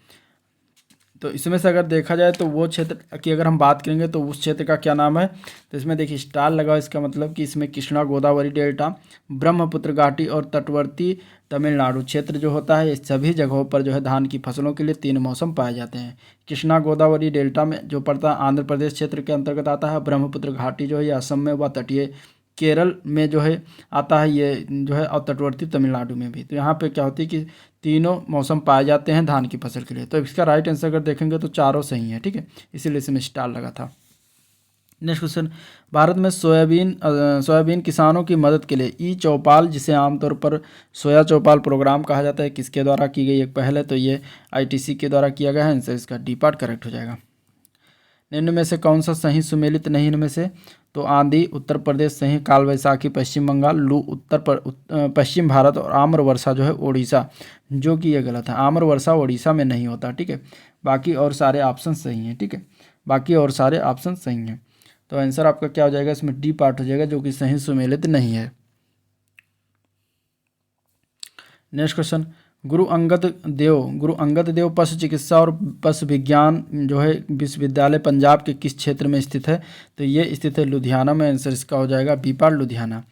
तो इसमें से अगर देखा जाए तो वो क्षेत्र की अगर हम बात करेंगे तो उस क्षेत्र का क्या नाम है, तो इसमें देखिए स्टार लगा, इसका मतलब कि इसमें कृष्णा गोदावरी डेल्टा, ब्रह्मपुत्र घाटी और तटवर्ती तमिलनाडु क्षेत्र जो होता है, इस सभी जगहों पर जो है धान की फसलों के लिए 3 मौसम पाए जाते हैं। कृष्णा गोदावरी डेल्टा में जो पड़ता है आंध्र प्रदेश क्षेत्र के अंतर्गत आता है, ब्रह्मपुत्र घाटी जो है ये असम में, व तटीय केरल में जो है आता है ये जो है, और तटवर्ती तमिलनाडु में भी। तो यहाँ पे क्या होती है कि तीनों मौसम पाए जाते हैं धान की फसल के लिए। तो इसका राइट आंसर अगर देखेंगे तो चारों सही है। ठीक है, इसीलिए इसमें स्टार लगा था। नेक्स्ट क्वेश्चन, भारत में सोयाबीन किसानों की मदद के लिए ई चौपाल, जिसे आमतौर पर सोया चौपाल प्रोग्राम कहा जाता है, किसके द्वारा की गई एक पहल है, तो ये ITC के द्वारा किया गया है। आंसर इसका डी पार्ट करेक्ट हो जाएगा। निम्न में से कौन सा सही सुमेलित नहीं इनमें से, तो आंधी उत्तर प्रदेश सही, काल वैसाखी पश्चिम बंगाल, लू पश्चिम भारत, और आम्र वर्षा जो है उड़ीसा, जो कि ये गलत है। आम्र वर्षा उड़ीसा में नहीं होता। ठीक है, बाकी और सारे ऑप्शन सही हैं। ठीक है, बाकी और सारे ऑप्शन सही हैं। तो आंसर आपका क्या हो जाएगा, इसमें डी पार्ट हो जाएगा, जो कि सही सुमेलित नहीं है। नेक्स्ट क्वेश्चन, गुरु अंगद देव पशु चिकित्सा और पशु विज्ञान जो है विश्वविद्यालय पंजाब के किस क्षेत्र में स्थित है, तो ये स्थित है लुधियाना में। आंसर इसका हो जाएगा बी पार्ट लुधियाना।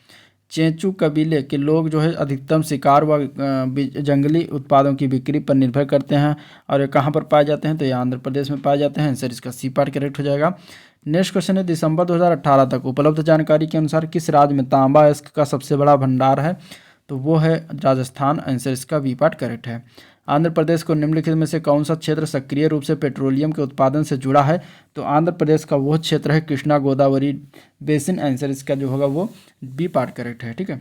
चेंचू कबीले के लोग जो है अधिकतम शिकार व जंगली उत्पादों की बिक्री पर निर्भर करते हैं, और ये कहाँ पर पाए जाते हैं, तो ये आंध्र प्रदेश में पाए जाते हैं। आंसर इसका सी पार्ट करेक्ट हो जाएगा। नेक्स्ट क्वेश्चन है, दिसंबर 2018 तक उपलब्ध जानकारी के अनुसार किस राज्य में तांबा अयस्क का सबसे बड़ा भंडार है, तो वो है राजस्थान। आंसर इसका बी पार्ट करेक्ट है। आंध्र प्रदेश को निम्नलिखित में से कौन सा क्षेत्र सक्रिय रूप से पेट्रोलियम के उत्पादन से जुड़ा है? तो आंध्र प्रदेश का वो क्षेत्र है कृष्णा गोदावरी बेसिन। आंसर इसका जो होगा वो बी पार्ट करेक्ट है। ठीक है।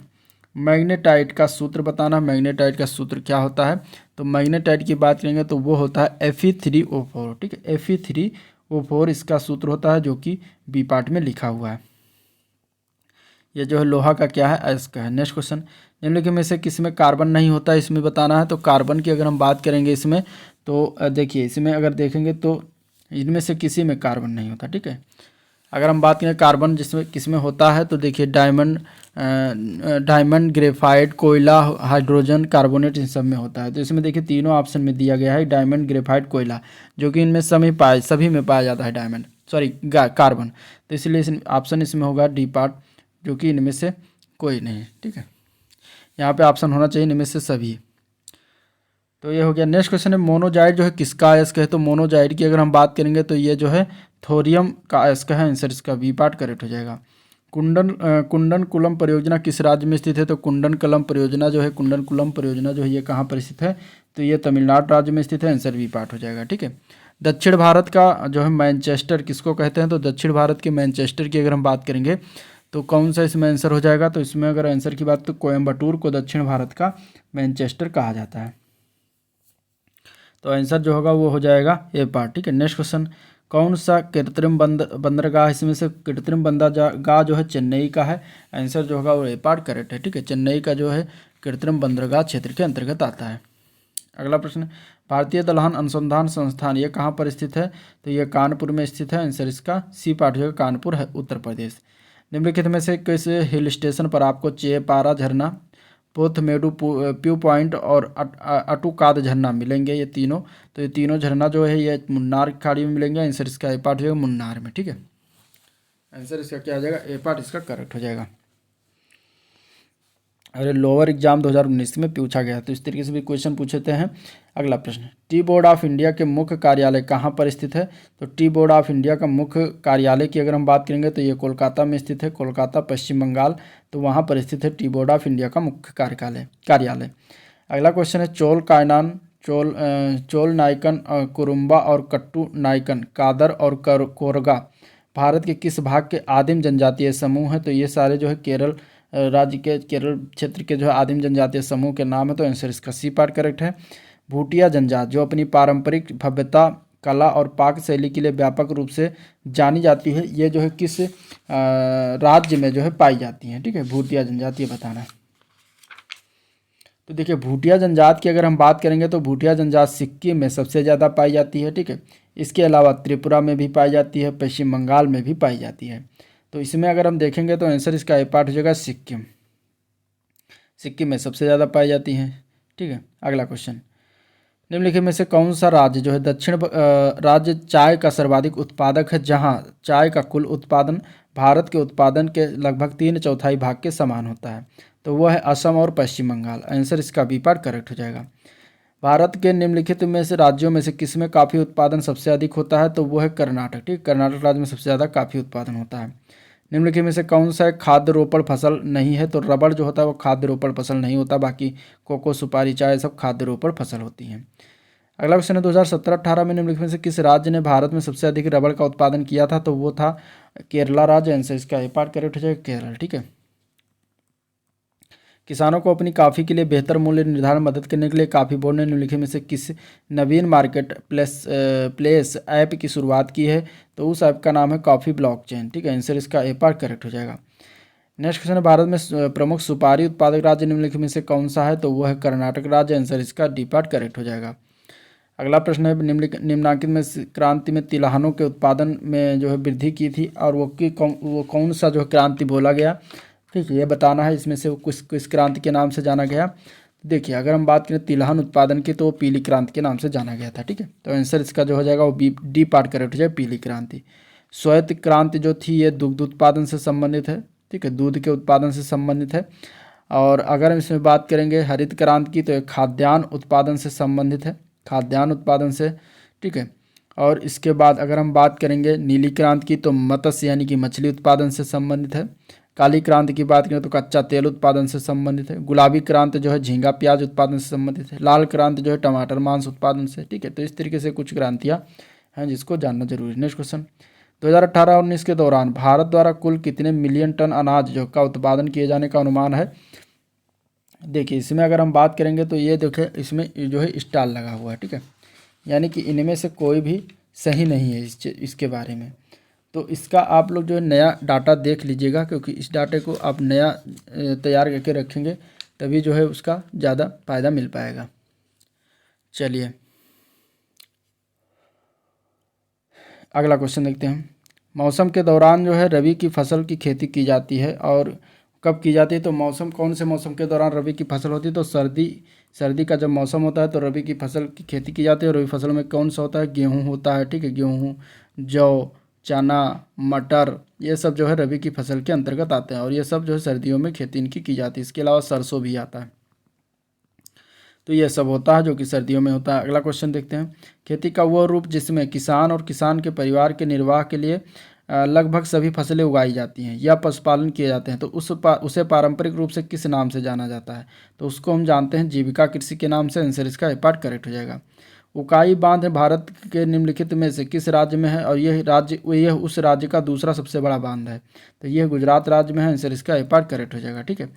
मैग्नेटाइट का सूत्र बताना। मैग्नेटाइट का सूत्र क्या होता है? तो मैग्नेटाइट की बात करेंगे तो वो होता है Fe3O4। ठीक है, Fe3O4 इसका सूत्र होता है, जो कि बी पार्ट में लिखा हुआ है। ये जो है लोहा का क्या है? अयस्क है। नेक्स्ट क्वेश्चन, निम्नलिखित में से किसमें कार्बन नहीं होता, इसमें बताना है। तो कार्बन की अगर हम बात करेंगे इसमें, तो देखिए इसमें अगर देखेंगे तो इनमें से किसी में कार्बन नहीं होता। ठीक है। अगर हम बात करें कार्बन जिसमें किसमें होता है, तो देखिए डायमंड, ग्रेफाइट, कोयला, हाइड्रोजन कार्बोनेट, इन सब में होता है। तो इसमें देखिए तीनों ऑप्शन में दिया गया है डायमंड, ग्रेफाइट, कोयला, जो कि इनमें सभी में पाया जाता है डायमंड, सॉरी कार्बन। तो इसलिए ऑप्शन इसमें होगा डी पार्ट, जो कि इनमें से कोई नहीं है। ठीक है, यहाँ पे ऑप्शन होना चाहिए इनमें से सभी। तो ये हो गया। नेक्स्ट क्वेश्चन है मोनोजाइट जो है किसका अयस्क है? तो मोनोजाइट की अगर हम बात करेंगे तो ये जो है थोरियम का अयस्क है। आंसर इसका बी पार्ट करेक्ट हो जाएगा। कुंडन कुलम परियोजना किस राज्य में स्थित है? तो कुंडन कुलम परियोजना जो है ये कहाँ पर स्थित है? तो ये तमिलनाडु राज्य में स्थित है। आंसर बी पार्ट हो जाएगा। ठीक है। दक्षिण भारत का जो है मैनचेस्टर किसको कहते हैं? तो दक्षिण भारत के मैनचेस्टर की अगर हम बात करेंगे तो कौन सा इसमें आंसर हो जाएगा? तो इसमें अगर आंसर की बात, तो कोयम्बटूर को दक्षिण भारत का मैनचेस्टर कहा जाता है। तो आंसर जो होगा वो हो जाएगा ए पार्ट। ठीक है। नेक्स्ट क्वेश्चन, कौन सा कृत्रिम बंदरगाह इसमें से कृत्रिम बंदरगाह जो है चेन्नई का है? आंसर जो होगा वो ए पार्ट करेक्ट है। ठीक है, चेन्नई का जो है कृत्रिम बंदरगाह क्षेत्र के अंतर्गत आता है। अगला प्रश्न, भारतीय दलहन अनुसंधान संस्थान ये कहाँ पर स्थित है? तो ये कानपुर में स्थित है। आंसर इसका सी पार्ट जो है कानपुर है, उत्तर प्रदेश। निम्नलिखित में से किस हिल स्टेशन पर आपको चेपारा झरना, पोथमेडू प्यू पॉइंट और अटूकाद झरना मिलेंगे? ये तीनों, तो ये तीनों झरना जो है ये मुन्नार खाड़ी में मिलेंगे। आंसर इसका ए पार्ट हो जाएगा मुन्नार में। ठीक है, आंसर इसका क्या हो जाएगा? ए पार्ट इसका करेक्ट हो जाएगा। अरे लोअर एग्जाम 2019 में पूछा गया, तो इस तरीके से भी क्वेश्चन पूछते हैं। अगला प्रश्न, टी बोर्ड ऑफ इंडिया के मुख्य कार्यालय कहाँ पर स्थित है? तो टी बोर्ड ऑफ इंडिया का मुख्य कार्यालय की अगर हम बात करेंगे तो ये कोलकाता में स्थित है, कोलकाता पश्चिम बंगाल। तो वहाँ पर स्थित है टी बोर्ड ऑफ इंडिया का मुख्य कार्यालय। अगला क्वेश्चन है चोल नायकन, कुरुम्बा और कट्टू नायकन, कादर और कोरगा भारत के किस भाग के आदिम जनजातीय समूह हैं? तो ये सारे जो है केरल राज्य के केरल क्षेत्र के जो है आदिम जनजातीय समूह के नाम है। तो आंसर इसका सी पार्ट करेक्ट है। भूटिया जनजात जो अपनी पारंपरिक भव्यता, कला और पाक शैली के लिए व्यापक रूप से जानी जाती है, ये जो है किस राज्य में जो है पाई जाती हैं? ठीक है, भूटिया जनजात ये बताना है। तो देखिए भूटिया जनजात की अगर हम बात करेंगे तो भूटिया जनजात सिक्किम में सबसे ज़्यादा पाई जाती है। ठीक है, इसके अलावा त्रिपुरा में भी पाई जाती है, पश्चिम बंगाल में भी पाई जाती है। तो इसमें अगर हम देखेंगे तो आंसर इसका ए पार्ट हो जाएगा सिक्किम में सबसे ज़्यादा पाई जाती हैं। ठीक है। अगला क्वेश्चन, निम्नलिखित में से कौन सा राज्य जो है राज्य चाय का सर्वाधिक उत्पादक है, जहां चाय का कुल उत्पादन भारत के उत्पादन के लगभग 3/4 भाग के समान होता है? तो वह है असम और पश्चिम बंगाल। आंसर इसका बी पार्ट करेक्ट हो जाएगा। भारत के निम्नलिखित में से राज्यों में से किसमें काफ़ी उत्पादन सबसे अधिक होता है? तो वो है कर्नाटक। ठीक, कर्नाटक राज्य में सबसे ज़्यादा काफ़ी उत्पादन होता है। निम्नलिखित में से कौन सा खाद्य रोपण फसल नहीं है? तो रबड़ जो होता है वो खाद्य रोपण फसल नहीं होता, बाकी कोको, सुपारी, चाय सब खाद्य रोपण फसल होती हैं। अगला क्वेश्चन है 2017-18 में निम्नलिखित में से किस राज्य ने भारत में सबसे अधिक रबड़ का उत्पादन किया था? तो वो था केरला राज्य। आंसर इसका ए पार्ट करेक्ट हो जाएगा केरल। ठीक है, किसानों को अपनी कॉफ़ी के लिए बेहतर मूल्य निर्धारण मदद करने के लिए कॉफ़ी बोर्ड ने निम्नलिखित में से किस नवीन मार्केट प्लेस ऐप की शुरुआत की है? तो उस ऐप का नाम है कॉफ़ी ब्लॉकचेन। ठीक है, आंसर इसका ए पार्ट करेक्ट हो जाएगा। नेक्स्ट क्वेश्चन है भारत में प्रमुख सुपारी उत्पादक राज्य निम्नलिखित में से कौन सा है? तो वह है कर्नाटक राज्य। आंसर इसका डी पार्ट करेक्ट हो जाएगा। अगला प्रश्न है निम्नलिखित में क्रांति में तिलहनों के उत्पादन में जो है वृद्धि की थी, और वो कौन सा जो है क्रांति बोला गया? ठीक है, ये बताना है इसमें से वो किस क्रांति के नाम से जाना गया। देखिए अगर हम बात करें तिलहन उत्पादन की तो वो पीली क्रांति के नाम से जाना गया था। ठीक है, तो आंसर इसका जो हो जाएगा वो डी पार्ट करेक्ट हो जाएगा, पीली क्रांति। श्वेत क्रांति जो थी ये दुग्ध उत्पादन से संबंधित है। ठीक है, दूध के उत्पादन से संबंधित है। और अगर हम इसमें बात करेंगे हरित क्रांति की तो ये खाद्यान्न उत्पादन से संबंधित है, खाद्यान्न उत्पादन से। ठीक है, और इसके बाद अगर हम बात करेंगे नीली क्रांति की, तो मत्स्य यानी कि मछली उत्पादन से संबंधित है। काली क्रांति की बात करें तो कच्चा तेल उत्पादन से संबंधित है। गुलाबी क्रांति जो है झींगा प्याज उत्पादन से संबंधित है। लाल क्रांति जो है टमाटर मांस उत्पादन से, ठीक है। तो इस तरीके से कुछ क्रांतियाँ हैं जिसको जानना जरूरी है। नेक्स्ट क्वेश्चन, 2018-19 के दौरान भारत द्वारा कुल कितने मिलियन टन अनाज जो का उत्पादन किए जाने का अनुमान है। देखिए इसमें अगर हम बात करेंगे तो ये देखिए इसमें जो है स्टार लगा हुआ है, ठीक है, यानी कि इनमें से कोई भी सही नहीं है इसके बारे में। तो इसका आप लोग जो है नया डाटा देख लीजिएगा, क्योंकि इस डाटे को आप नया तैयार करके रखेंगे तभी जो है उसका ज़्यादा फायदा मिल पाएगा। चलिए अगला क्वेश्चन देखते हैं। मौसम के दौरान जो है रबी की फसल की खेती की जाती है, और कब की जाती है, तो मौसम कौन से मौसम के दौरान रबी की फसल होती है, तो सर्दी का जब मौसम होता है तो रबी की फसल की खेती की जाती है। रबी फसल में कौन सा होता है, गेहूँ होता है, ठीक है, गेहूँ, जौ, चना, मटर, ये सब जो है रबी की फसल के अंतर्गत आते हैं, और ये सब जो है सर्दियों में खेती इनकी की जाती है। इसके अलावा सरसों भी आता है। तो ये सब होता है जो कि सर्दियों में होता है। अगला क्वेश्चन देखते हैं। खेती का वह रूप जिसमें किसान और किसान के परिवार के निर्वाह के लिए लगभग सभी फसलें उगाई जाती हैं या पशुपालन किए जाते हैं, तो उसे पारंपरिक रूप से किस नाम से जाना जाता है, तो उसको हम जानते हैं जीविका कृषि के नाम से। आंसर इसका ए पार्ट करेक्ट हो जाएगा। उकाई बांध भारत के निम्नलिखित में से किस राज्य में है, और यह उस राज्य का दूसरा सबसे बड़ा बांध है, तो यह गुजरात राज्य में है। आंसर इसका ए पार्ट करेक्ट हो जाएगा, ठीक है।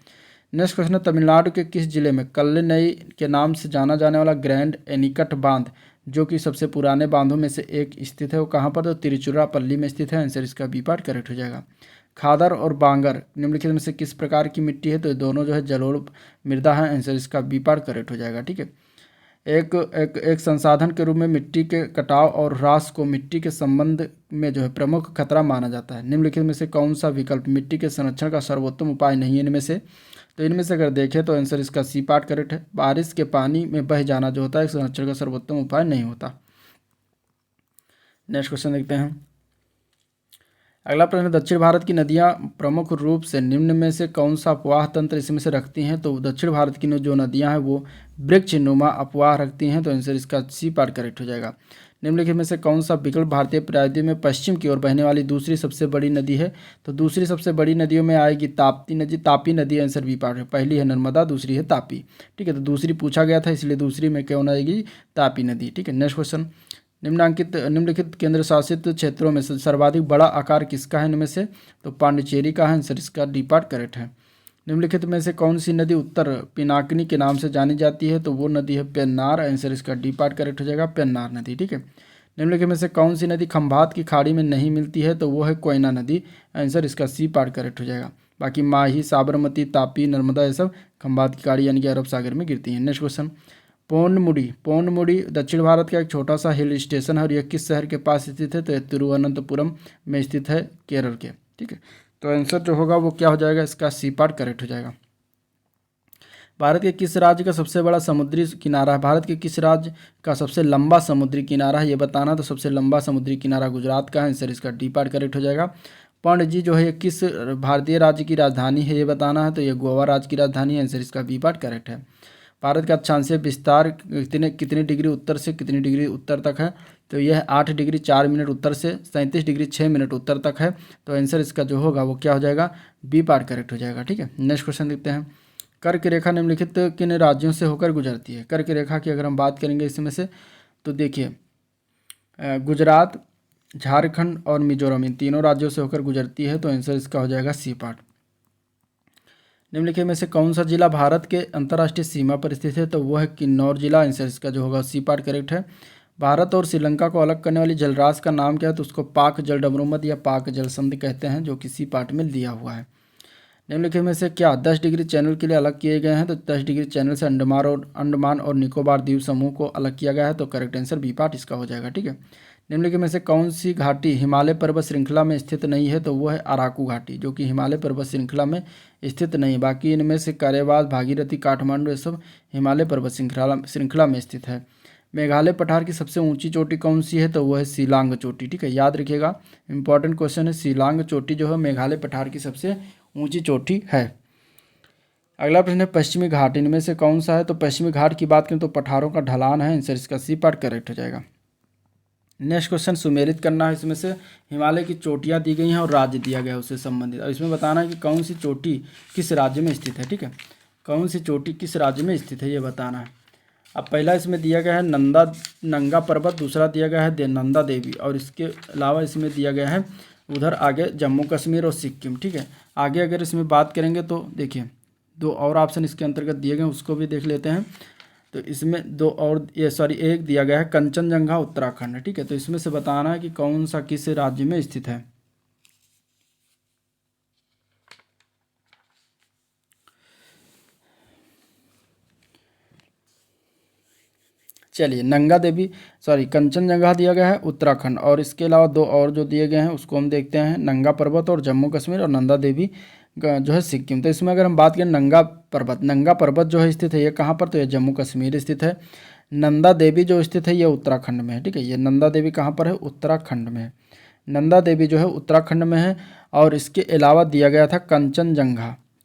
नेक्स्ट क्वेश्चन है, तमिलनाडु के किस जिले में कल्लेनई के नाम से जाना जाने वाला ग्रैंड एनीकट बांध, जो कि सबसे पुराने बांधों में से एक स्थित है, वो कहाँ पर, तो तिरुचिरापल्ली में स्थित है। आंसर इसका बी पार्ट करेक्ट हो जाएगा। खादर और बांगर निम्नलिखित में से किस प्रकार की मिट्टी है, तो ये दोनों जो है जलोढ़ मृदा है। आंसर इसका बी पार्ट करेक्ट हो जाएगा, ठीक है। एक संसाधन के रूप में मिट्टी के कटाव और ह्रास को मिट्टी के संबंध में जो है प्रमुख खतरा माना जाता है। निम्नलिखित में से कौन सा विकल्प मिट्टी के संरक्षण का सर्वोत्तम उपाय नहीं है इनमें से, तो इनमें से अगर देखें तो आंसर इसका सी पार्ट करेक्ट है। बारिश के पानी में बह जाना जो होता है संरक्षण का सर्वोत्तम उपाय नहीं होता। नेक्स्ट क्वेश्चन देखते हैं। अगला प्रश्न, दक्षिण भारत की नदियां प्रमुख रूप से निम्न में से कौन सा अपवाह तंत्र इसमें से रखती हैं, तो दक्षिण भारत की जो नदियां हैं वो वृक्षनुमा अपवाह रखती हैं, तो आंसर इसका सी पार्ट करेक्ट हो जाएगा। निम्नलिखित में से कौन सा विकल्प भारतीय प्रायद्वीप में पश्चिम की ओर बहने वाली दूसरी सबसे बड़ी नदी है, तो दूसरी सबसे बड़ी नदियों में आएगी तापी नदी। आंसर बी पार्ट है। पहली है नर्मदा, दूसरी है तापी, ठीक है, तो दूसरी पूछा गया था इसलिए दूसरी में कौन आएगी, तापी नदी, ठीक है। नेक्स्ट क्वेश्चन, निम्नलिखित केंद्र शासित क्षेत्रों में से सर्वाधिक बड़ा आकार किसका है इनमें से, तो पांडिचेरी का है। आंसर इसका डी पार्ट करेक्ट है। निम्नलिखित में से कौन सी नदी उत्तर पिनाकिनी के नाम से जानी जाती है, तो वो नदी है पेन्नार। आंसर इसका डी पार्ट करेक्ट हो जाएगा, पेन्नार नदी, ठीक है। निम्नलिखित में से कौन सी नदी खंभात की खाड़ी में नहीं मिलती है, तो वो है कोयना नदी। आंसर इसका सी पार्ट करेक्ट हो जाएगा। बाकी माही, साबरमती, तापी, नर्मदा ये सब खंभात की खाड़ी यानी कि अरब सागर में गिरती हैं। नेक्स्ट क्वेश्चन, पौंडमुडी दक्षिण भारत का एक छोटा सा हिल स्टेशन है, और यह किस शहर के पास स्थित है, तो यह तिरुवनंतपुरम में स्थित है, केरल के, ठीक है। तो आंसर जो होगा वो क्या हो जाएगा, इसका सी पार्ट करेक्ट हो जाएगा। भारत के किस राज्य का सबसे बड़ा समुद्री किनारा है, भारत के किस राज्य का सबसे लंबा समुद्री किनारा है ये बताना, तो सबसे लंबा समुद्री किनारा गुजरात का है। आंसर इसका डी पार्ट करेक्ट हो जाएगा। पणजी जो है किस भारतीय राज्य की राजधानी है ये बताना है, तो ये गोवा राज्य की राजधानी है। आंसर इसका बी पार्ट करेक्ट है। भारत का अक्षांशीय विस्तार कितने डिग्री उत्तर से कितनी डिग्री उत्तर तक है, तो यह 8 डिग्री 4 मिनट उत्तर से 37 डिग्री 6 मिनट उत्तर तक है। तो आंसर इसका जो होगा वो क्या हो जाएगा, बी पार्ट करेक्ट हो जाएगा, ठीक है। नेक्स्ट क्वेश्चन देखते हैं। कर्क रेखा निम्नलिखित किन राज्यों से होकर गुजरती है। कर्क रेखा की अगर हम बात करेंगे इसमें से, तो देखिए गुजरात, झारखंड और मिजोरम इन तीनों राज्यों से होकर गुजरती है। तो आंसर इसका हो जाएगा सी पार्ट। निम्नलिखित में से कौन सा जिला भारत के अंतर्राष्ट्रीय सीमा पर स्थित है, तो वह है किन्नौर जिला। आंसर इसका जो होगा सी पार्ट करेक्ट है। भारत और श्रीलंका को अलग करने वाली जलराशि का नाम क्या है, तो उसको पाक जलडमरूमद या पाक जलसंधि कहते हैं, जो कि सी पार्ट में दिया हुआ है। निम्नलिखित में से क्या 10 डिग्री चैनल के लिए अलग किए गए हैं, तो 10 डिग्री चैनल से अंडमान और निकोबार द्वीप समूह को अलग किया गया है। तो करेक्ट आंसर बी पार्ट इसका हो जाएगा, ठीक है। निम्नलिखित में से कौन सी घाटी हिमालय पर्वत श्रृंखला में स्थित नहीं है, तो वो है अराकू घाटी, जो कि हिमालय पर्वत श्रृंखला में स्थित नहीं। बाकी इनमें से करेवाद, भागीरथी, काठमांडू ये सब हिमालय पर्वत श्रृंखला में स्थित है। मेघालय पठार की सबसे ऊंची चोटी कौन सी है, तो वह है शिलांग चोटी, ठीक है, याद रखिएगा, इंपॉर्टेंट क्वेश्चन है। शिलांग चोटी जो है मेघालय पठार की सबसे ऊंची चोटी है। अगला प्रश्न है पश्चिमी घाट इनमें से कौन सा है, तो पश्चिमी घाट की बात करें तो पठारों का ढलान है। आंसर इसका सी पार्ट करेक्ट हो जाएगा। नेक्स्ट क्वेश्चन सुमेलित करना है। इसमें से हिमालय की चोटियाँ दी गई हैं और राज्य दिया गया है उससे संबंधित, और इसमें बताना है कि कौन सी चोटी किस राज्य में स्थित है। ठीक है, कौन सी चोटी किस राज्य में स्थित है ये बताना है। अब पहला इसमें दिया गया है नंगा पर्वत, दूसरा दिया गया है नंदा देवी, और इसके अलावा इसमें दिया गया है उधर आगे जम्मू कश्मीर और सिक्किम। ठीक है, आगे अगर इसमें बात करेंगे तो देखिए 2 और ऑप्शन इसके अंतर्गत दिए गए हैं, उसको भी देख लेते हैं। तो इसमें 2 और एक दिया गया है कंचनजंगा उत्तराखंड। ठीक है, तो इसमें से बताना है कि कौन सा किस राज्य में स्थित है। चलिए, कंचनजंगा दिया गया है उत्तराखंड, और इसके अलावा 2 और जो दिए गए हैं उसको हम देखते हैं, नंगा पर्वत और जम्मू कश्मीर, और नंदा देवी जो है सिक्किम। तो इसमें अगर हम बात करें नंगा पर्वत जो है स्थित है ये कहाँ पर, तो ये जम्मू कश्मीर स्थित है। नंदा देवी जो स्थित है ये उत्तराखंड में है। ठीक है, ये नंदा देवी कहाँ पर है, उत्तराखंड में है। नंदा देवी जो है उत्तराखंड में है। और इसके अलावा दिया गया था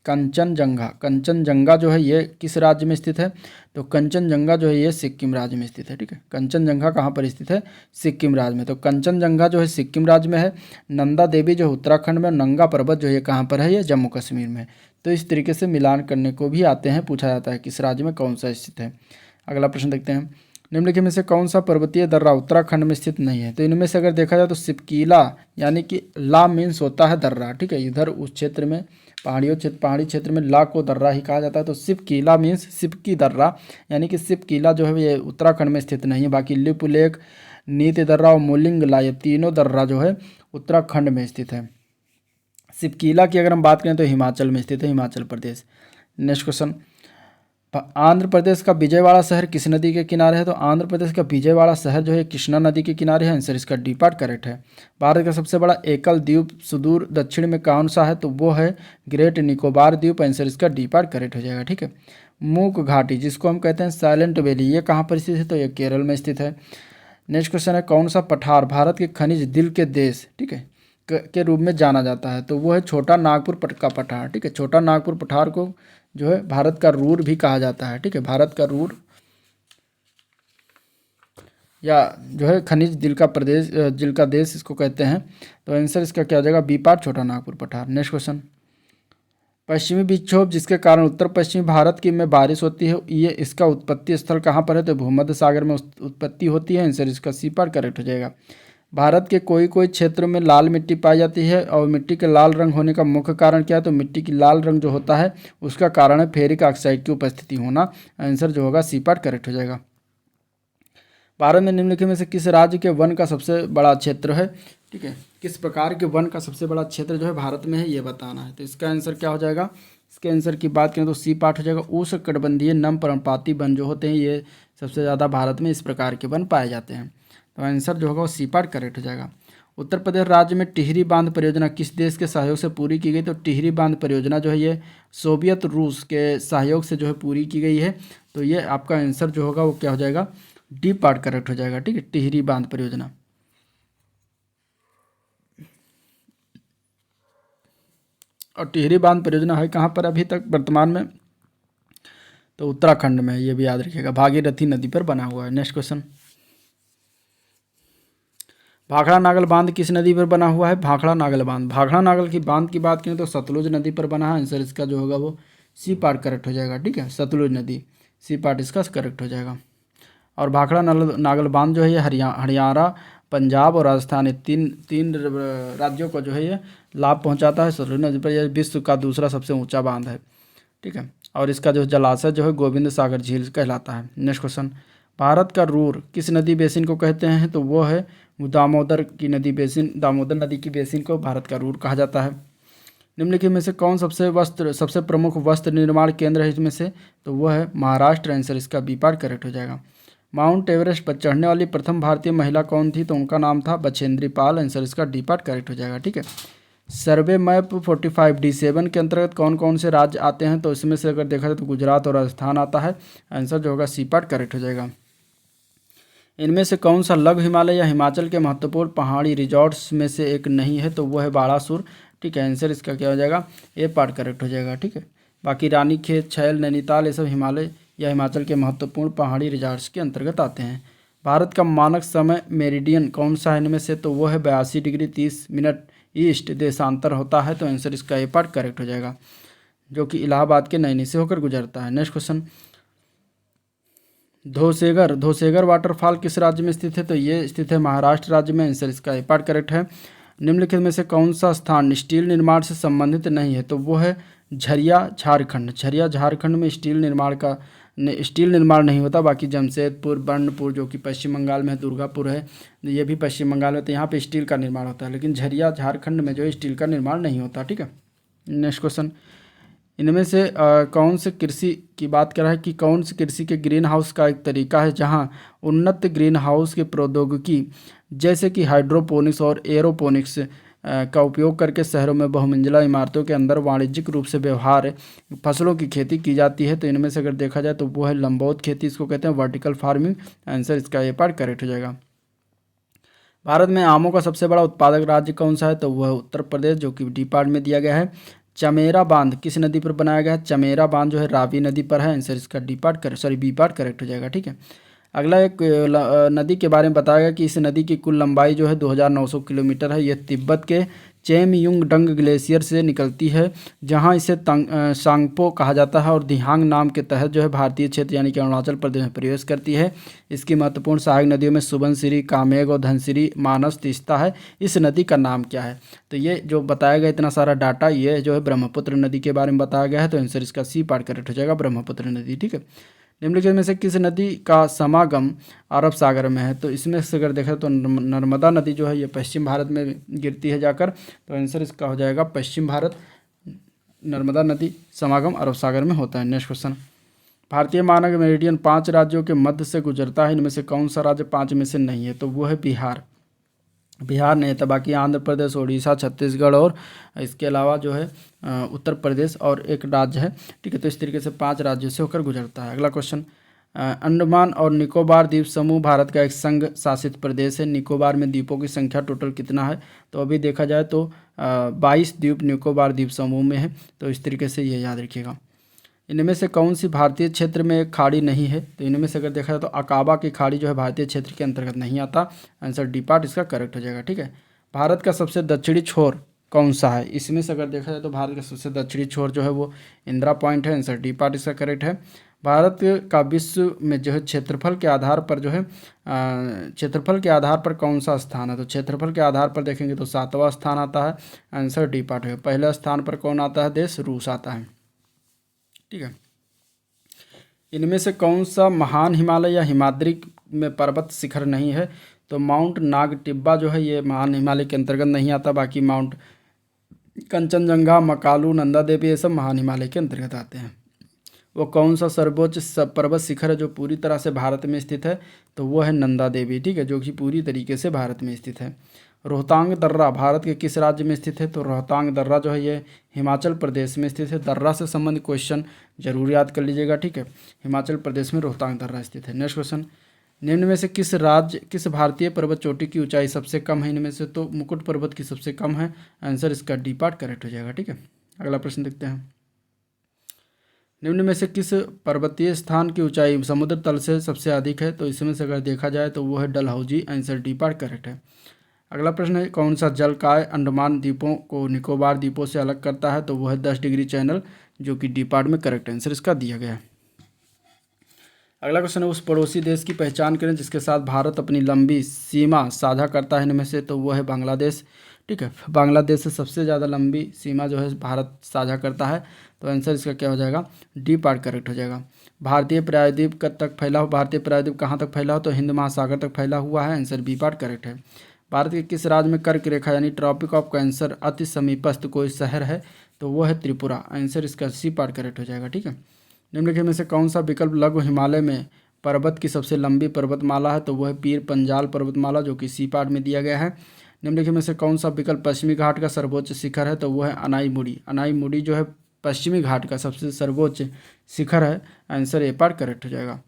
कंचनजंगा जो है ये किस राज्य में स्थित है, तो कंचनजंगा जो है ये सिक्किम राज्य में स्थित है। ठीक है, कंचनजंगा कहाँ पर स्थित है, सिक्किम राज्य में। तो कंचनजंगा जो है सिक्किम राज्य में है, नंदा देवी जो है उत्तराखंड में, नंगा पर्वत जो है कहाँ पर है, ये जम्मू कश्मीर में। तो इस तरीके से मिलान करने को भी आते हैं, पूछा जाता है किस राज्य में कौन सा स्थित है। अगला प्रश्न देखते हैं, निम्नलिखित में से कौन सा पर्वतीय दर्रा उत्तराखंड में स्थित नहीं है। तो इनमें से अगर देखा जाए तो सिपकीला, यानी कि ला मीन्स होता है दर्रा। ठीक है, इधर उस क्षेत्र में पहाड़ी क्षेत्र में ला को दर्रा ही कहा जाता है। तो सिपकीला मीन्स सिपकी दर्रा, यानी कि सिपकीला जो है ये उत्तराखंड में स्थित नहीं है। बाकी लिपुलेख, नीति दर्रा और मोलिंगला, ये तीनों दर्रा जो है उत्तराखंड में स्थित है। सिपकीला की अगर हम बात करें तो हिमाचल में स्थित है, हिमाचल प्रदेश। नेक्स्ट क्वेश्चन, आंध्र प्रदेश का विजयवाड़ा शहर किस नदी के किनारे है। तो आंध्र प्रदेश का विजयवाड़ा शहर जो है कृष्णा नदी के किनारे है। आंसर इसका डी पार्ट करेक्ट है। भारत का सबसे बड़ा एकल द्वीप सुदूर दक्षिण में कौन सा है, तो वो है ग्रेट निकोबार द्वीप। आंसर इसका डी पार्ट करेक्ट हो जाएगा। ठीक है, मूक घाटी जिसको हम कहते हैं साइलेंट वैली, ये कहाँ पर स्थित है, तो ये केरल में स्थित है। नेक्स्ट क्वेश्चन है, कौन सा पठार भारत के खनिज दिल के देश, ठीक है, के रूप में जाना जाता है। तो वो है छोटा नागपुर का पठार। ठीक है, छोटा नागपुर पठार को जो है भारत का रूर भी कहा जाता है। ठीक है, भारत का रूर या जो है खनिज दिल का देश इसको कहते हैं। तो आंसर इसका क्या हो जाएगा, बी पार्ट छोटा नागपुर पठार। नेक्स्ट क्वेश्चन, पश्चिमी विक्षोभ जिसके कारण उत्तर पश्चिमी भारत की में बारिश होती है, ये इसका उत्पत्ति स्थल कहाँ पर है, तो भूमध्य सागर में उत्पत्ति होती है। आंसर इसका सी पार्ट करेक्ट हो जाएगा। भारत के कोई क्षेत्रों में लाल मिट्टी पाई जाती है, और मिट्टी के लाल रंग होने का मुख्य कारण क्या है, तो मिट्टी की लाल रंग जो होता है उसका कारण है फेरिक ऑक्साइड की उपस्थिति होना। आंसर जो होगा सी पार्ट करेक्ट हो जाएगा। भारत में निम्नलिखित में से किस राज्य के वन का सबसे बड़ा क्षेत्र है। ठीक है, किस प्रकार के वन का सबसे बड़ा क्षेत्र जो है भारत में है ये बताना है। तो इसका आंसर क्या हो जाएगा, इसके आंसर की बात करें तो सी पार्ट हो जाएगा। उष्णकटिबंधीय नम पर्णपाती वन जो होते हैं ये सबसे ज़्यादा भारत में इस प्रकार के वन पाए जाते हैं। तो आंसर जो होगा वो सी पार्ट करेक्ट हो जाएगा। उत्तर प्रदेश राज्य में टिहरी बांध परियोजना किस देश के सहयोग से पूरी की गई, तो टिहरी बांध परियोजना जो है ये सोवियत रूस के सहयोग से जो है पूरी की गई है। तो ये आपका आंसर जो होगा वो क्या हो जाएगा, डी पार्ट करेक्ट हो जाएगा। ठीक है, टिहरी बांध परियोजना। और टिहरी बांध परियोजना है कहाँ पर अभी तक वर्तमान में, तो उत्तराखंड में, ये भी याद रखिएगा, भागीरथी नदी पर बना हुआ है। नेक्स्ट क्वेश्चन, भाखड़ा नागल बांध किस नदी पर बना हुआ है, भाखड़ा नागल बांध। भाखड़ा नागल की बांध की बात करें तो सतलुज नदी पर बना है। आंसर इसका जो होगा वो सी पार्ट करेक्ट हो जाएगा। ठीक है, सतलुज नदी, सी पार्ट इसका करेक्ट हो जाएगा। और भाखड़ा नागल बांध जो है ये हरियाणा, पंजाब और राजस्थान, ये तीन राज्यों को जो है ये लाभ पहुंचाता है। सतलुज नदी पर यह विश्व का दूसरा सबसे ऊंचा बांध है। ठीक है, और इसका जो जलाशय जो है गोविंद सागर झील कहलाता है। नेक्स्ट क्वेश्चन, भारत का रूर किस नदी बेसिन को कहते हैं, तो वो है दामोदर नदी की बेसिन को भारत का रूर कहा जाता है। निम्नलिखित में से कौन सबसे प्रमुख वस्त्र निर्माण केंद्र है इसमें से, तो वह है महाराष्ट्र। आंसर इसका बी पार्ट करेक्ट हो जाएगा। माउंट एवरेस्ट पर चढ़ने वाली प्रथम भारतीय महिला कौन थी, तो उनका नाम था बछेंद्री पाल। आंसर इसका डी पार्ट करेक्ट हो जाएगा। ठीक है, सर्वे मैप 45D7 के अंतर्गत कौन कौन से राज्य आते हैं, तो इसमें से अगर देखा जाए तो गुजरात और राजस्थान आता है। आंसर जो होगा सी पार्ट करेक्ट हो जाएगा। इनमें से कौन सा लघु हिमालय या हिमाचल के महत्वपूर्ण पहाड़ी रिजॉर्ट्स में से एक नहीं है, तो वो है बाड़ासुर। ठीक है, आंसर इसका क्या हो जाएगा, ए पार्ट करेक्ट हो जाएगा। ठीक है, बाकी रानीखेत, छैल, नैनीताल ये सब हिमालय या हिमाचल के महत्वपूर्ण पहाड़ी रिजॉर्ट्स के अंतर्गत आते हैं। भारत का मानक समय मेरिडियन कौन सा है इनमें से, तो वो है 82 डिग्री 30 मिनट ईस्ट देशांतर होता है। तो आंसर इसका ए पार्ट करेक्ट हो जाएगा, जो कि इलाहाबाद के नैनी से होकर गुजरता है। नेक्स्ट क्वेश्चन, धोसेगर वाटरफॉल किस राज्य में स्थित है, तो ये स्थित है महाराष्ट्र राज्य में। आंसर इसका ए पार्ट करेक्ट है। निम्नलिखित में से कौन सा स्थान स्टील निर्माण से संबंधित नहीं है, तो वो है झरिया झारखंड। झरिया झारखंड में स्टील निर्माण नहीं होता। बाकी जमशेदपुर, बर्नपुर जो कि पश्चिम बंगाल में है, दुर्गापुर है, ये भी पश्चिम बंगाल में, तो यहाँ पे स्टील का निर्माण होता है, लेकिन झरिया झारखंड में जो है स्टील का निर्माण नहीं होता। ठीक है। नेक्स्ट क्वेश्चन, इनमें से कौन से कृषि की बात कर रहा है कि कौन से कृषि के ग्रीन हाउस का एक तरीका है जहां उन्नत ग्रीन हाउस के प्रौद्योगिकी जैसे कि हाइड्रोपोनिक्स और एरोपोनिक्स का उपयोग करके शहरों में बहुमंजिला इमारतों के अंदर वाणिज्यिक रूप से व्यवहार फसलों की खेती की जाती है। तो इनमें से अगर देखा जाए तो वो है लंबवत खेती, इसको कहते हैं वर्टिकल फार्मिंग। आंसर इसका ये पार्ट करेक्ट हो जाएगा। भारत में आमों का सबसे बड़ा उत्पादक राज्य कौन सा है, तो वह है उत्तर प्रदेश, जो कि डी पार्ट में दिया गया है। चमेरा बांध किस नदी पर बनाया गया है, चमेरा बांध जो है रावी नदी पर है। आंसर इसका बी पार्ट करेक्ट हो जाएगा। ठीक है। अगला एक नदी के बारे में बताया गया कि इस नदी की कुल लंबाई जो है 2900 किलोमीटर है। यह तिब्बत के चेमयुंगडंग ग्लेशियर से निकलती है, जहां इसे सांगपो कहा जाता है और दिहांग नाम के तहत जो है भारतीय क्षेत्र यानी कि अरुणाचल प्रदेश में प्रवेश करती है। इसकी महत्वपूर्ण सहायक नदियों में सुबनसिरी, कामेग और धनसिरी, मानस, तीस्ता है। इस नदी का नाम क्या है, तो ये जो बताया गया इतना सारा डाटा, ये जो है ब्रह्मपुत्र नदी के बारे में बताया गया है। तो आंसर इसका सी पार्ट करेक्ट हो जाएगा, ब्रह्मपुत्र नदी। ठीक है। निम्नलिखित में से किस नदी का समागम अरब सागर में है, तो इसमें से अगर देखा तो नर्मदा नदी जो है ये पश्चिम भारत में गिरती है जाकर। तो आंसर इसका हो जाएगा पश्चिम भारत, नर्मदा नदी समागम अरब सागर में होता है। नेक्स्ट क्वेश्चन, भारतीय मानक मेरिडियन 5 राज्यों के मध्य से गुजरता है। इनमें से कौन सा राज्य 5 में से नहीं है, तो वो है बिहार। बिहार नहीं था, बाकी आंध्र प्रदेश, उड़ीसा, छत्तीसगढ़ और इसके अलावा जो है उत्तर प्रदेश और एक राज्य है। ठीक है। तो इस तरीके से 5 राज्यों से होकर गुजरता है। अगला क्वेश्चन, अंडमान और निकोबार द्वीप समूह भारत का एक संघ शासित प्रदेश है। निकोबार में द्वीपों की संख्या टोटल कितना है, तो अभी देखा जाए तो 22 द्वीप निकोबार द्वीप समूह में है। तो इस तरीके से ये याद रखिएगा। इनमें से कौन सी भारतीय क्षेत्र में एक खाड़ी नहीं है, तो इनमें से अगर देखा जाए तो अकाबा की खाड़ी जो है भारतीय क्षेत्र के अंतर्गत नहीं आता। आंसर डी पार्ट इसका करेक्ट हो जाएगा। ठीक है। भारत का सबसे दक्षिणी छोर कौन सा है, इसमें से अगर देखा जाए तो भारत का सबसे दक्षिणी छोर जो है वो इंदिरा पॉइंट है। आंसर डी पार्ट इसका करेक्ट है। भारत का विश्व में जो है क्षेत्रफल के आधार पर जो है क्षेत्रफल के आधार पर कौन सा स्थान है, तो क्षेत्रफल के आधार पर देखेंगे तो 7वां स्थान आता है। आंसर डी पार्ट है। पहले स्थान पर कौन आता है, देश रूस आता है। ठीक है। इनमें से कौन सा महान हिमालय या हिमाद्री में पर्वत शिखर नहीं है, तो माउंट नागटिब्बा जो है ये महान हिमालय के अंतर्गत नहीं आता। बाकी माउंट कंचनजंगा, मकालू, नंदा देवी ये सब महान हिमालय के अंतर्गत आते हैं। वो कौन सा सर्वोच्च पर्वत शिखर है जो पूरी तरह से भारत में स्थित है, तो वो है नंदा देवी। ठीक है, जो कि पूरी तरीके से भारत में स्थित है। रोहतांग दर्रा भारत के किस राज्य में स्थित है, तो रोहतांग दर्रा जो है ये हिमाचल प्रदेश में स्थित है। दर्रा से संबंधित क्वेश्चन जरूर याद कर लीजिएगा। ठीक है, हिमाचल प्रदेश में रोहतांग दर्रा स्थित है। नेक्स्ट क्वेश्चन, निम्न में से किस भारतीय पर्वत चोटी की ऊंचाई सबसे कम है, इनमें से तो मुकुट पर्वत की सबसे कम है। आंसर इसका डी पार्ट करेक्ट हो जाएगा। ठीक है, अगला प्रश्न देखते हैं। निम्न में से किस पर्वतीय स्थान की ऊंचाई समुद्र तल से सबसे अधिक है, तो इसमें से अगर देखा जाए तो वो है Dalhousie. Answer D part correct है। अगला प्रश्न है, कौन सा जलकाय अंडमान द्वीपों को निकोबार द्वीपों से अलग करता है, तो वो है 10 डिग्री चैनल, जो कि डी पार्ट में करेक्ट आंसर इसका दिया गया है। अगला क्वेश्चन है, उस पड़ोसी देश की पहचान करें जिसके साथ भारत अपनी लंबी सीमा साझा करता है, इनमें से तो वो है बांग्लादेश। ठीक है, बांग्लादेश से सबसे ज़्यादा लंबी सीमा जो है भारत साझा करता है। तो आंसर इसका क्या हो जाएगा, डी पार्ट करेक्ट हो जाएगा। भारतीय प्रायद्वीप कब तक फैला हो, भारतीय प्रायद्वीप कहाँ तक फैला हो, तो हिंद महासागर तक फैला हुआ है। आंसर बी पार्ट करेक्ट है। भारत के किस राज्य में कर्क रेखा यानी ट्रॉपिक ऑफ कैंसर अति समीपस्थ कोई शहर है, तो वो है त्रिपुरा। आंसर इसका सी पार्ट करेक्ट हो जाएगा। ठीक है, निम्नलिखित में से कौन सा विकल्प लघु हिमालय में पर्वत की सबसे लंबी पर्वतमाला है, तो वह है पीर पंजाल पर्वतमाला, जो कि सी पार्ट में दिया गया है। निम्नलिखित में से कौन सा विकल्प पश्चिमी घाट का सर्वोच्च शिखर है, तो वह है अनाईमुड़ी। अनाईमुड़ी जो है पश्चिमी घाट का सबसे सर्वोच्च शिखर है। आंसर ए पार्ट करेक्ट हो जाएगा।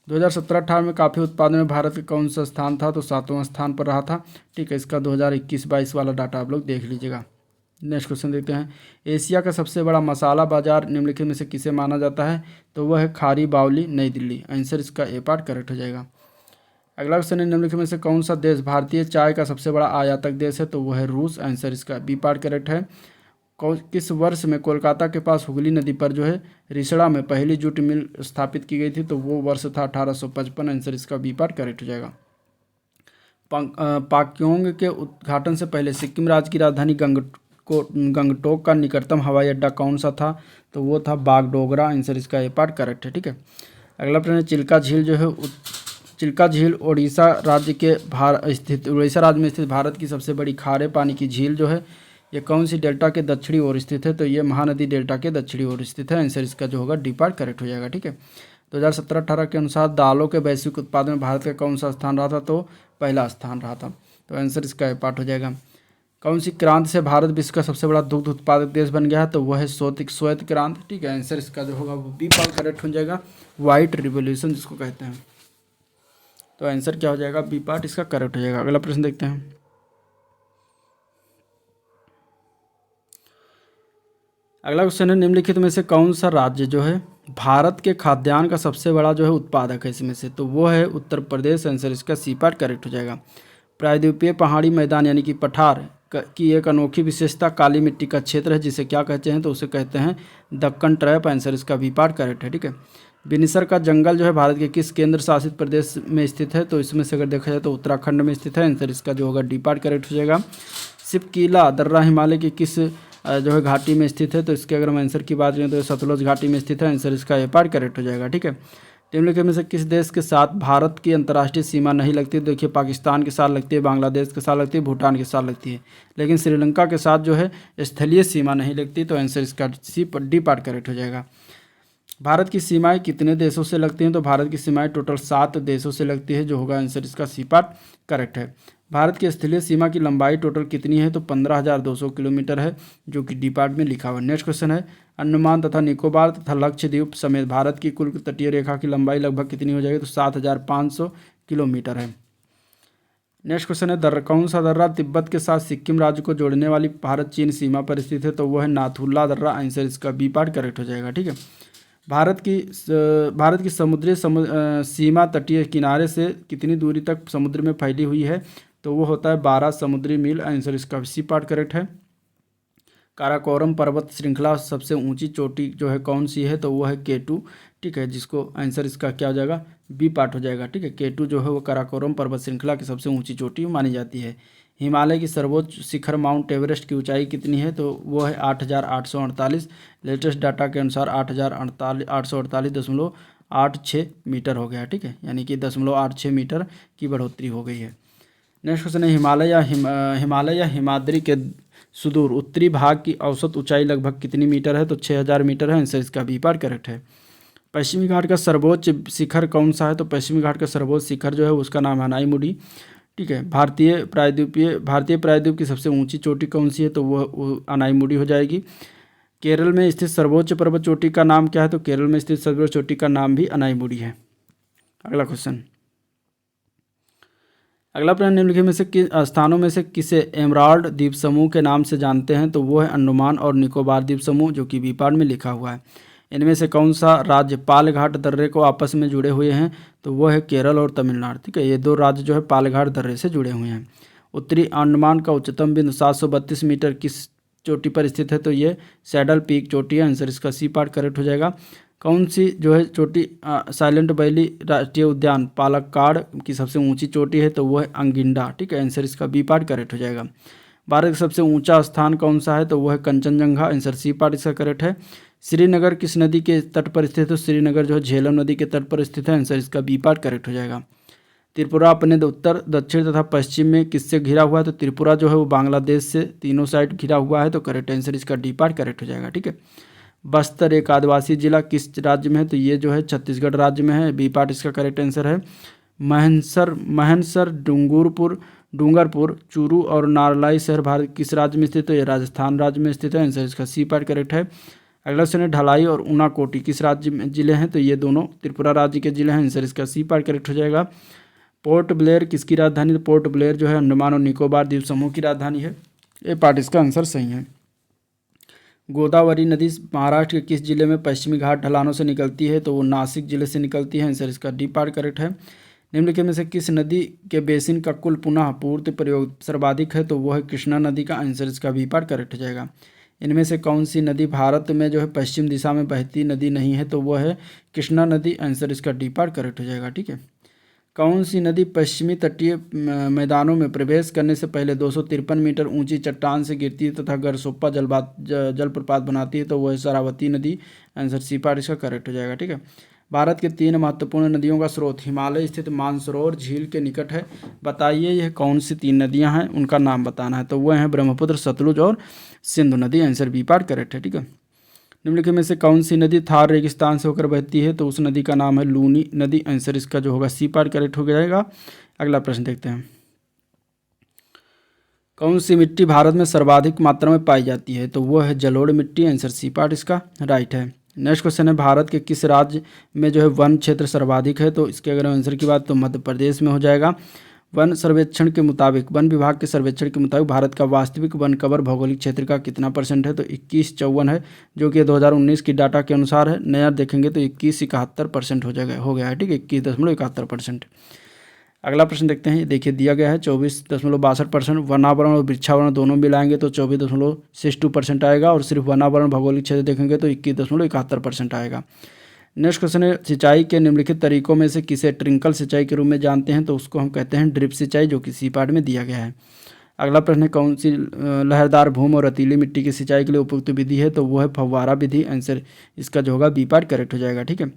2017-18 में काफ़ी उत्पादन में भारत का कौन सा स्थान था, तो 7वां स्थान पर रहा था। ठीक है, इसका 2021-22 वाला डाटा आप लोग देख लीजिएगा। नेक्स्ट क्वेश्चन देखते हैं, एशिया का सबसे बड़ा मसाला बाजार निम्नलिखित में से किसे माना जाता है, तो वह है खारी बावली, नई दिल्ली। आंसर इसका ए पार्ट करेक्ट हो जाएगा। अगला क्वेश्चन है, निम्नलिखित में से कौन सा देश भारतीय चाय का सबसे बड़ा आयातक देश है? तो वो है रूस। आंसर इसका बी पार्ट करेक्ट है। किस वर्ष में कोलकाता के पास हुगली नदी पर जो है रिसड़ा में पहली जूट मिल स्थापित की गई थी? तो वो वर्ष था 1855। आंसर इसका बी पार्ट करेक्ट हो जाएगा। पाक्योंग के उद्घाटन से पहले सिक्किम राज्य की राजधानी गंगटोक का निकटतम हवाई अड्डा कौन सा था? तो वो था बागडोगरा। आंसर इसका ए पार्ट करेक्ट है। ठीक है, अगला प्रश्न है, चिल्का झील जो है चिल्का झील उड़ीसा राज्य में स्थित भारत की सबसे बड़ी खारे पानी की झील जो है ये कौन सी डेल्टा के दक्षिणी ओर स्थित है? तो ये महानदी डेल्टा के दक्षिणी ओर स्थित है। आंसर इसका जो होगा डी पार्ट करेक्ट हो जाएगा। ठीक है, 2017-18 के अनुसार दालों के वैश्विक उत्पादन में भारत का कौन सा स्थान रहा था? तो पहला स्थान रहा था। तो आंसर इसका ए पार्ट हो जाएगा। कौन सी क्रांति से भारत विश्व का सबसे बड़ा दुग्ध उत्पादक देश बन गया है? तो वह है श्वेत क्रांति। ठीक है, आंसर इसका जो होगा वो बी पार्ट करेक्ट हो जाएगा, व्हाइट रिवोल्यूशन जिसको कहते हैं। तो आंसर क्या हो जाएगा? बी पार्ट इसका करेक्ट हो जाएगा। अगला प्रश्न देखते हैं, अगला क्वेश्चन है, निम्नलिखित में से कौन सा राज्य जो है भारत के खाद्यान्न का सबसे बड़ा जो है उत्पादक है इसमें से? तो वो है उत्तर प्रदेश। आंसर इसका सी पार्ट करेक्ट हो जाएगा। प्रायद्वीपीय पहाड़ी मैदान यानी कि पठार की एक अनोखी विशेषता काली मिट्टी का क्षेत्र है जिसे क्या कहते हैं? तो उसे कहते हैं दक्कन ट्रैप। आंसर इसका बी पार्ट करेक्ट है। ठीक है, बिनिसर का जंगल जो है भारत के किस केंद्र शासित प्रदेश में स्थित है? तो इसमें से अगर देखा जाए तो उत्तराखंड में स्थित है। आंसर इसका जो होगा डी पार्ट करेक्ट हो जाएगा। सिपकीला दर्रा हिमालय की किस जो है घाटी में स्थित है? तो इसके अगर हम आंसर की बात करें तो सतलुज घाटी में स्थित है। आंसर इसका ए पार्ट करेक्ट हो जाएगा। ठीक है, निम्नलिखित में से किस देश के साथ भारत की अंतर्राष्ट्रीय सीमा नहीं लगती? देखिए, पाकिस्तान के साथ लगती है, बांग्लादेश के साथ लगती है, भूटान के साथ लगती है, लेकिन श्रीलंका के साथ जो है स्थलीय सीमा नहीं लगती। तो आंसर इसका डी पार्ट करेक्ट हो जाएगा। भारत की सीमाएं कितने देशों से लगती हैं? तो भारत की सीमाएं टोटल 7 देशों से लगती है, जो होगा आंसर इसका सी पार्ट करेक्ट है। भारत की स्थलीय सीमा की लंबाई टोटल कितनी है? तो 15,200 किलोमीटर है, जो कि डी पार्ट में लिखा हुआ है। नेक्स्ट क्वेश्चन है, अंडमान तथा निकोबार तथा लक्षद्वीप समेत भारत की कुल तटीय रेखा की लंबाई लगभग कितनी हो जाएगी? तो 7,500 किलोमीटर है। नेक्स्ट क्वेश्चन है, कौन सा दर्रा तिब्बत के साथ सिक्किम राज्य को जोड़ने वाली भारत चीन सीमा पर स्थित है? तो वह है नाथुला दर्रा। आंसर इसका बी पार्ट करेक्ट हो जाएगा। ठीक है, भारत की समुद्री सीमा तटीय किनारे से कितनी दूरी तक समुद्र में फैली हुई है? तो वो होता है 12 समुद्री मील। आंसर इसका सी पार्ट करेक्ट है। काराकोरम पर्वत श्रृंखला सबसे ऊंची चोटी जो है कौन सी है? तो वो है K2। ठीक है, जिसको आंसर इसका क्या हो जाएगा? बी पार्ट हो जाएगा। ठीक है, K2 जो है वो काराकोरम पर्वत श्रृंखला की सबसे ऊंची चोटी मानी जाती है। हिमालय की सर्वोच्च शिखर माउंट एवरेस्ट की ऊंचाई कितनी है? तो वो है 8,848। लेटेस्ट डाटा के अनुसार 8,848.86 मीटर हो गया। ठीक है, यानी कि 0.86 मीटर की बढ़ोतरी हो गई है। नेक्स्ट क्वेश्चन है, हिमालय या हिमाद्री के सुदूर उत्तरी भाग की औसत ऊंचाई लगभग कितनी मीटर है? तो 6,000 मीटर है। आंसर इसका बी पार्ट करेक्ट है। पश्चिमी घाट का सर्वोच्च शिखर कौन सा है? तो पश्चिमी घाट का सर्वोच्च शिखर जो है उसका नाम है अनाईमुडी। ठीक है, भारतीय प्रायद्वीप की सबसे ऊंची चोटी कौन सी है? तो वो अनाईमुडी हो जाएगी। केरल में स्थित सर्वोच्च पर्वत चोटी का नाम क्या है? तो केरल में स्थित सर्वोच्च चोटी का नाम भी अनाईमुडी है। अगला प्रश्न, निम्नलिखित में से किस स्थानों में से किसे एमराल्ड द्वीप समूह के नाम से जानते हैं? तो वो है अंडमान और निकोबार द्वीप समूह, जो कि बी पार्ट में लिखा हुआ है। इनमें से कौन सा राज्य पालघाट दर्रे को आपस में जुड़े हुए हैं? तो वो है केरल और तमिलनाडु। ठीक है, ये दो राज्य जो है पालघाट दर्रे से जुड़े हुए हैं। उत्तरी अंडमान का उच्चतम बिंदु 732 मीटर किस चोटी पर स्थित है? तो ये सैडल पीक चोटी है। आंसर इसका सी पार्ट करेक्ट हो जाएगा। कौन सी जो है चोटी साइलेंट वैली राष्ट्रीय उद्यान पालक्काड़ की सबसे ऊंची चोटी है? तो वो है अंगिंडा। ठीक है, आंसर इसका बी पार्ट करेक्ट हो जाएगा। भारत का सबसे ऊंचा स्थान कौन सा है? तो वो है कंचनजंगा। आंसर सी पार्ट इसका करेक्ट है। श्रीनगर किस नदी के तट पर स्थित है? तो श्रीनगर जो है झेलम नदी के तट पर स्थित है। आंसर इसका बी पार्ट करेक्ट हो जाएगा। त्रिपुरा अपने उत्तर दक्षिण तथा पश्चिम में किससे घिरा हुआ है? तो त्रिपुरा जो है वो बांग्लादेश से तीनों साइड घिरा हुआ है। तो करेक्ट आंसर इसका डी पार्ट करेक्ट हो जाएगा। ठीक है, बस्तर एक आदिवासी जिला किस राज्य में है? तो ये जो है छत्तीसगढ़ राज्य में है। बी पार्ट इसका करेक्ट आंसर है। महनसर डूंगरपुर चूरू और नारलाई शहर भारत किस राज्य में स्थित है? तो ये राजस्थान राज्य में स्थित है। आंसर इसका सी पार्ट करेक्ट है। अगला क्वेश्चन है, ढलाई और ऊनाकोटी किस राज्य में जिले हैं? तो ये दोनों त्रिपुरा राज्य के जिले हैं। आंसर इसका सी पार्ट करेक्ट हो जाएगा। पोर्ट ब्लेयर किसकी राजधानी? तो पोर्ट ब्लेयर जो है अंडमान और निकोबार द्वीप समूह की राजधानी है। ये पार्ट इसका आंसर सही है। गोदावरी नदी महाराष्ट्र के किस जिले में पश्चिमी घाट ढलानों से निकलती है? तो वो नासिक जिले से निकलती है। आंसर इसका डी पार्ट करेक्ट है। निम्नलिखित में से किस नदी के बेसिन का कुल पुनः पूर्ति प्रयोग सर्वाधिक है? तो वो है कृष्णा नदी का। आंसर इसका बी पार्ट करेक्ट हो जाएगा। इनमें से कौन सी नदी भारत में जो है पश्चिम दिशा में बहती नदी नहीं है? तो वो है कृष्णा नदी। आंसर इसका डी पार्ट करेक्ट हो जाएगा। ठीक है। कौन सी नदी पश्चिमी तटीय मैदानों में प्रवेश करने से पहले 253 मीटर ऊंची चट्टान से गिरती है तथा गरसोप्पा जलप्रपात बनाती है? तो वह है शरावती नदी। आंसर सी पार्ट इसका करेक्ट हो जाएगा। ठीक है। भारत के 3 महत्वपूर्ण नदियों का स्रोत हिमालय स्थित मानसरोवर झील के निकट है। बताइए यह कौन सी 3 नदियां हैं, उनका नाम बताना है। तो वह हैं ब्रह्मपुत्र, सतलुज और सिंधु नदी। आंसर बी पार्ट करेक्ट है। ठीक है। निम्नलिखित में से कौन सी नदी थार रेगिस्तान से होकर बहती है? तो उस नदी का नाम है लूनी नदी। आंसर इसका जो होगा सी पार्ट करेक्ट हो जाएगा। अगला प्रश्न देखते हैं। कौन सी मिट्टी भारत में सर्वाधिक मात्रा में पाई जाती है? तो वो है जलोढ़ मिट्टी। आंसर सी पार्ट इसका राइट है। नेक्स्ट क्वेश्चन है, भारत के किस राज्य में जो है वन क्षेत्र सर्वाधिक है? तो इसके अगर आंसर की बात तो मध्य प्रदेश में हो जाएगा। वन सर्वेक्षण के मुताबिक, वन विभाग के सर्वेक्षण के मुताबिक भारत का वास्तविक वन कवर भौगोलिक क्षेत्र का कितना % है? तो 2154 है, जो कि 2019 की डाटा के अनुसार है। नया देखेंगे तो 2171% हो गया है। ठीक है, 21.71%। अगला प्रश्न देखते हैं। ये देखिए दिया गया है 24.62%। वनावरण और वृक्षावरण दोनों मिलाएंगे तो 24.62% आएगा, और सिर्फ वनावरण भौगोलिक क्षेत्र देखेंगे तो 21.71% आएगा। नेक्स्ट क्वेश्चन है, सिंचाई के निम्नलिखित तरीकों में से किसे ट्रिंकल सिंचाई के रूप में जानते हैं? तो उसको हम कहते हैं ड्रिप सिंचाई, जो कि सी पार्ट में दिया गया है। अगला प्रश्न है, कौन सी लहरदार भूमि और रेतीली मिट्टी की सिंचाई के लिए उपयुक्त विधि है? तो वो है फव्वारा विधि। आंसर इसका जो होगा बी पार्ट करेक्ट हो जाएगा। ठीक है।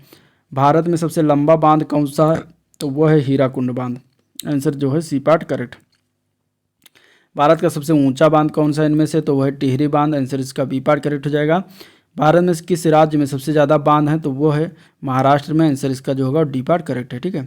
भारत में सबसे लंबा बांध कौन सा है? तो वो है हीराकुंड बांध। आंसर जो है सी पार्ट करेक्ट। भारत का सबसे ऊंचा बांध कौन सा है इनमें से? तो वह है टिहरी बांध। आंसर इसका बी पार्ट करेक्ट हो जाएगा। भारत में किस राज्य में सबसे ज़्यादा बांध है? तो वो है महाराष्ट्र में। आंसर इसका जो होगा डी पार्ट करेक्ट है। ठीक है।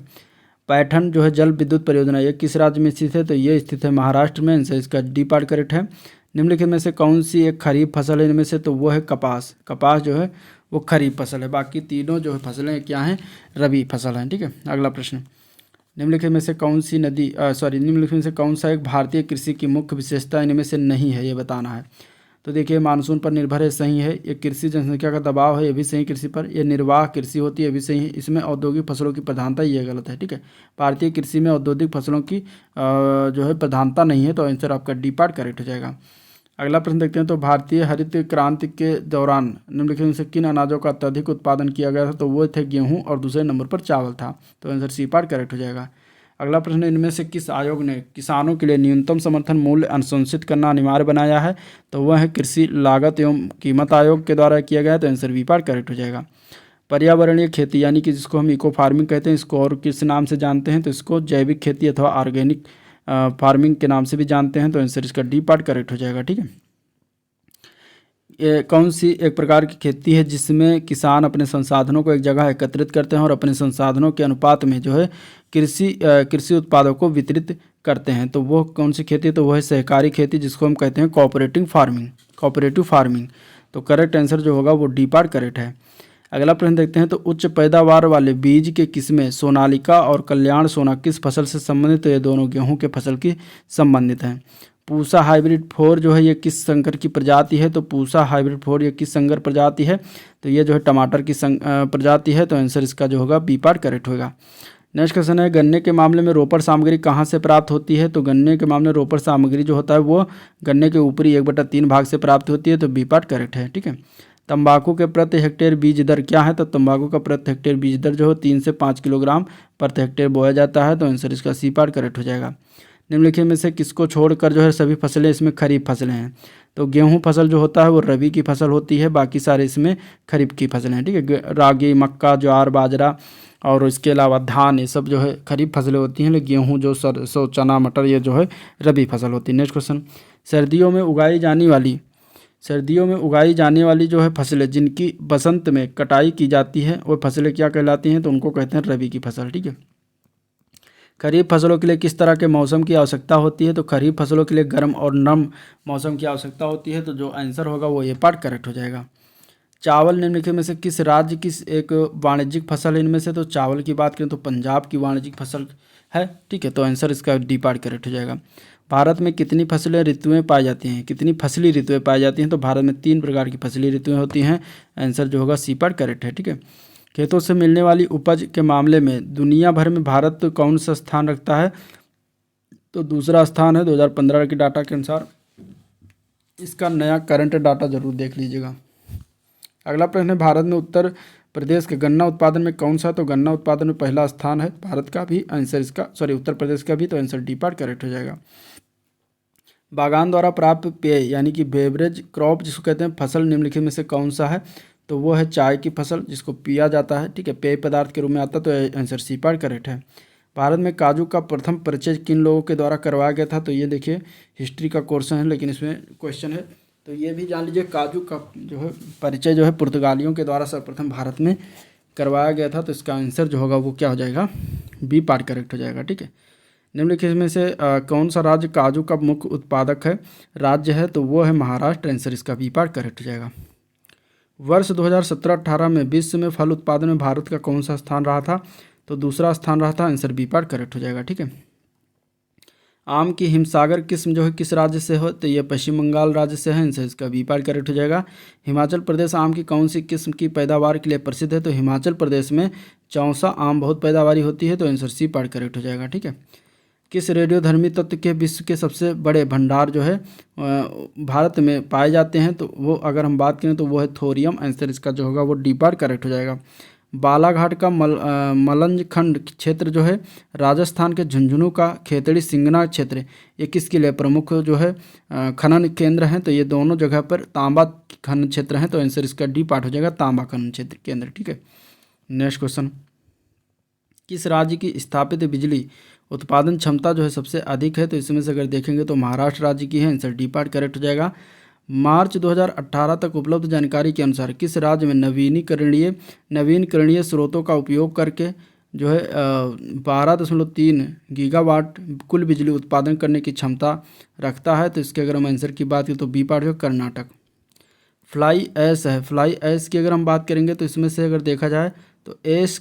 पैठन जो है जल विद्युत परियोजना, ये किस राज्य में स्थित है? तो ये स्थित है महाराष्ट्र में। आंसर इसका डी पार्ट करेक्ट है। निम्नलिखित में से कौन सी एक खरीफ फसल है इनमें से? तो वो है कपास। कपास जो है वो खरीफ फसल है। बाकी तीनों जो है फसलें क्या हैं? रबी फसल हैं। ठीक है। अगला प्रश्न, निम्नलिखित में से कौन सी निम्नलिखित में से कौन सा एक भारतीय कृषि की मुख्य विशेषता इनमें से नहीं है? ये बताना है। तो देखिए, मानसून पर निर्भर है, सही है। ये कृषि जनसंख्या का दबाव है, ये भी सही कृषि पर। ये निर्वाह कृषि होती है, ये भी सही है। इसमें औद्योगिक फसलों की प्रधानता, ये गलत है। ठीक है। भारतीय कृषि में औद्योगिक फसलों की जो है प्रधानता नहीं है। तो आंसर आपका डी पार्ट करेक्ट हो जाएगा। अगला प्रश्न देखते हैं। तो भारतीय हरित क्रांति के दौरान निम्नलिखित में से किन अनाजों का अत्यधिक उत्पादन किया गया था? तो वो थे गेहूं, और दूसरे नंबर पर चावल था। तो आंसर सी पार्ट करेक्ट हो जाएगा। अगला प्रश्न, इनमें से किस आयोग ने किसानों के लिए न्यूनतम समर्थन मूल्य अनुशंसित करना अनिवार्य बनाया है? तो वह है कृषि लागत एवं कीमत आयोग के द्वारा किया गया है। तो आंसर बी पार्ट करेक्ट हो जाएगा। पर्यावरणीय खेती, यानी कि जिसको हम इको फार्मिंग कहते हैं, इसको और किस नाम से जानते हैं? तो इसको जैविक खेती अथवा ऑर्गेनिक फार्मिंग के नाम से भी जानते हैं। तो आंसर इसका डी पार्ट करेक्ट हो जाएगा। ठीक है। ये कौन सी एक प्रकार की खेती है जिसमें किसान अपने संसाधनों को एक जगह एकत्रित करते हैं और अपने संसाधनों के अनुपात में जो है कृषि उत्पादों को वितरित करते हैं? तो वो कौन सी खेती है? तो वो है सहकारी खेती, जिसको हम कहते हैं कोऑपरेटिव फार्मिंग। तो करेक्ट आंसर जो होगा वो डी पार्ट करेक्ट है। अगला प्रश्न देखते हैं। तो उच्च पैदावार वाले बीज के किस्में सोनालिका और कल्याण सोना किस फसल से संबंधित? तो ये दोनों गेहूं के फसल की संबंधित हैं। पूसा हाइब्रिड 4 जो है ये किस संकर की प्रजाति है? तो पूसा हाइब्रिड 4 ये किस संकर प्रजाति है? तो ये जो है टमाटर की प्रजाति है। तो आंसर इसका जो होगा बी पार्ट करेक्ट होगा। नेक्स्ट क्वेश्चन है, गन्ने के मामले में रोपड़ सामग्री कहाँ से प्राप्त होती है? तो गन्ने के मामले में रोपड़ सामग्री जो होता है वो गन्ने के ऊपरी 1/3 भाग से प्राप्त होती है। तो बी पार्ट करेक्ट है। ठीक है। तंबाकू के प्रति हेक्टेयर बीज दर क्या है? तो तंबाकू का प्रति हेक्टेयर बीज दर जो है 3 से 5 किलोग्राम प्रति हेक्टेयर बोया जाता है। तो आंसर इसका सी पार्ट करेक्ट हो जाएगा। निम्नलिखित में से किसको छोड़कर जो है सभी फसलें इसमें खरीफ फसलें हैं? तो गेहूं फसल जो होता है वो रबी की फसल होती है, बाकी सारे इसमें खरीफ की फसलें हैं। ठीक है। रागी, मक्का, ज्वार, बाजरा और इसके अलावा धान, ये सब जो है खरीफ फसलें होती हैं। लेकिन गेहूं, जो सरसों, चना, मटर, ये जो है रबी फसल होती है। नेक्स्ट क्वेश्चन, सर्दियों में उगाई जाने वाली जो है फसलें जिनकी बसंत में कटाई की जाती है वो फसलें क्या कहलाती हैं? तो उनको कहते हैं रबी की फसल। ठीक है। खरीफ फसलों के लिए किस तरह के मौसम की आवश्यकता होती है? तो खरीफ फसलों के लिए गर्म और नम मौसम की आवश्यकता होती है। तो जो आंसर होगा वो ये पार्ट करेक्ट हो जाएगा। चावल निम्नलिखित में से किस राज्य की एक वाणिज्यिक फसल है इनमें से? तो चावल की बात करें तो पंजाब की वाणिज्यिक फसल है। ठीक है। तो आंसर इसका डी पार्ट करेक्ट हो जाएगा। भारत में कितनी फसलें ऋतुएं पाई जाती हैं? कितनी फसली ऋतुएं पाई जाती हैं? तो भारत में 3 प्रकार की फसली ऋतुएं होती हैं। आंसर जो होगा सी पार्ट करेक्ट है। ठीक है। खेतों से मिलने वाली उपज के मामले में दुनिया भर में भारत कौन सा स्थान रखता है? तो दूसरा स्थान है 2015 के डाटा के अनुसार। इसका नया करंट डाटा जरूर देख लीजिएगा। अगला प्रश्न है, भारत में उत्तर प्रदेश के गन्ना उत्पादन में कौन सा? तो गन्ना उत्पादन में पहला स्थान है भारत का भी, आंसर इसका उत्तर प्रदेश का भी, तो आंसर डी पार्ट करेक्ट हो जाएगा। बागान द्वारा प्राप्त पेय यानी कि बेवरेज क्रॉप जिसको कहते हैं, फसल निम्नलिखित में से कौन सा है? तो वो है चाय की फसल जिसको पिया जाता है, ठीक है, पेय पदार्थ के रूप में आता है, तो आंसर सी पार्ट करेक्ट है। भारत में काजू का प्रथम परिचय किन लोगों के द्वारा करवाया गया था? तो ये देखिए हिस्ट्री का क्वेश्चन है, लेकिन इसमें क्वेश्चन है तो ये भी जान लीजिए, काजू का जो है परिचय जो है पुर्तगालियों के द्वारा सर्वप्रथम भारत में करवाया गया था। तो इसका आंसर जो होगा वो क्या हो जाएगा? बी पार्ट करेक्ट हो जाएगा, ठीक है। निम्नलिखित में से कौन सा राज्य काजू का मुख्य उत्पादक है राज्य है? तो वो है महाराष्ट्र, आंसर इसका बी पार्ट करेक्ट हो जाएगा। वर्ष 2017-18 में विश्व में फल उत्पादन में भारत का कौन सा स्थान रहा था? तो दूसरा स्थान रहा था, आंसर बी पार्ट करेक्ट हो जाएगा, ठीक है। आम की हिमसागर किस्म जो है किस राज्य से हो? तो ये पश्चिम बंगाल राज्य से है, आंसर इसका बी पार्ट करेक्ट हो जाएगा। हिमाचल प्रदेश आम की कौन सी किस्म की पैदावार के लिए प्रसिद्ध है? तो हिमाचल प्रदेश में चौसा आम बहुत पैदावारी होती है, तो आंसर सी पार्ट करेक्ट हो जाएगा, ठीक है। किस रेडियोधर्मी तत्व के विश्व के सबसे बड़े भंडार जो है भारत में पाए जाते हैं? तो वो अगर हम बात करें तो वो है थोरियम, आंसर इसका जो होगा वो डी पार्ट करेक्ट हो जाएगा। बालाघाट का मलंजखंड क्षेत्र जो है राजस्थान के झुंझुनू का खेतड़ी सिंगना क्षेत्र, ये किसके लिए प्रमुख जो है खनन केंद्र हैं? तो ये दोनों जगह पर तांबा खनन क्षेत्र हैं, तो आंसर इसका डी पार्ट हो जाएगा, तांबा खनन क्षेत्र केंद्र, ठीक है। नेक्स्ट क्वेश्चन, किस राज्य की स्थापित बिजली उत्पादन क्षमता जो है सबसे अधिक है? तो इसमें से अगर देखेंगे तो महाराष्ट्र राज्य की है, आंसर डी पार्ट करेक्ट हो जाएगा। मार्च 2018 तक उपलब्ध जानकारी के अनुसार किस राज्य में नवीनकरणीय स्रोतों का उपयोग करके जो है 12.3 गीगावाट कुल बिजली उत्पादन करने की क्षमता रखता है? तो इसके अगर हम आंसर की बात करें तो बी पार्ट है कर्नाटक। फ्लाई ऐश है, फ्लाई ऐश की अगर हम बात करेंगे तो इसमें से अगर देखा जाए तो ऐश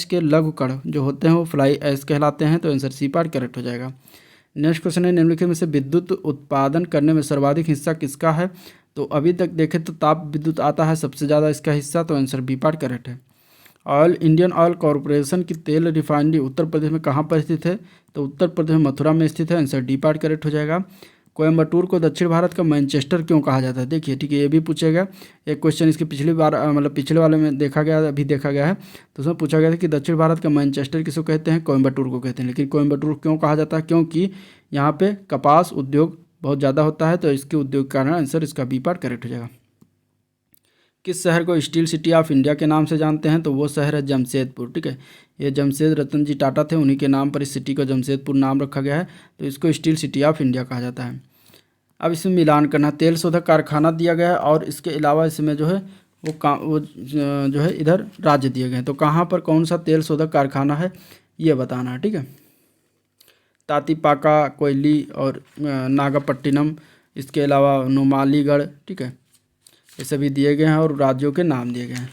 के लघु कण जो होते हैं वो फ्लाई ऐश कहलाते हैं, तो आंसर सी पार्ट करेक्ट हो जाएगा। नेक्स्ट क्वेश्चन है, निम्नलिखित में से विद्युत उत्पादन करने में सर्वाधिक हिस्सा किसका है? तो अभी तक देखें तो ताप विद्युत आता है सबसे ज़्यादा इसका हिस्सा, तो आंसर बी पार्ट करेक्ट है। इंडियन ऑयल कॉरपोरेशन की तेल रिफाइनरी उत्तर प्रदेश में कहाँ पर स्थित है? तो उत्तर प्रदेश में मथुरा में स्थित है, आंसर डी पार्ट करेक्ट हो जाएगा। कोयम्बटूर को दक्षिण भारत का मैनचेस्टर क्यों कहा जाता है? देखिए, ठीक है, ये भी पूछेगा। एक क्वेश्चन इसके पिछली बार पिछले वाले में देखा गया, अभी देखा गया है, तो उसमें पूछा गया था कि दक्षिण भारत का मैनचेस्टर किसको कहते हैं? कोयम्बटूर को कहते हैं। लेकिन कोयम्बटूर क्यों कहा जाता है? क्योंकि यहाँ पे कपास उद्योग बहुत ज़्यादा होता है, तो इसके उद्योग के कारण आंसर इसका बी पार्ट करेक्ट हो जाएगा। किस शहर को स्टील सिटी ऑफ इंडिया के नाम से जानते हैं? तो वो शहर है जमशेदपुर, ठीक है। ये जमशेद रतन जी टाटा थे, उन्हीं के नाम पर इस सिटी को जमशेदपुर नाम रखा गया है, तो इसको स्टील सिटी ऑफ इंडिया कहा जाता है। अब इसमें मिलान करना, तेल शोधक कारखाना दिया गया है और इसके अलावा इसमें जो है वो जो है इधर राज्य दिए गए हैं, तो कहाँ पर कौन सा तेल शोधक कारखाना है ये बताना है, ठीक है। तातीपाका, कोयली और नागपट्टिनम, इसके अलावा नुमालीगढ़, ठीक है, ये सभी दिए गए हैं और राज्यों के नाम दिए गए हैं।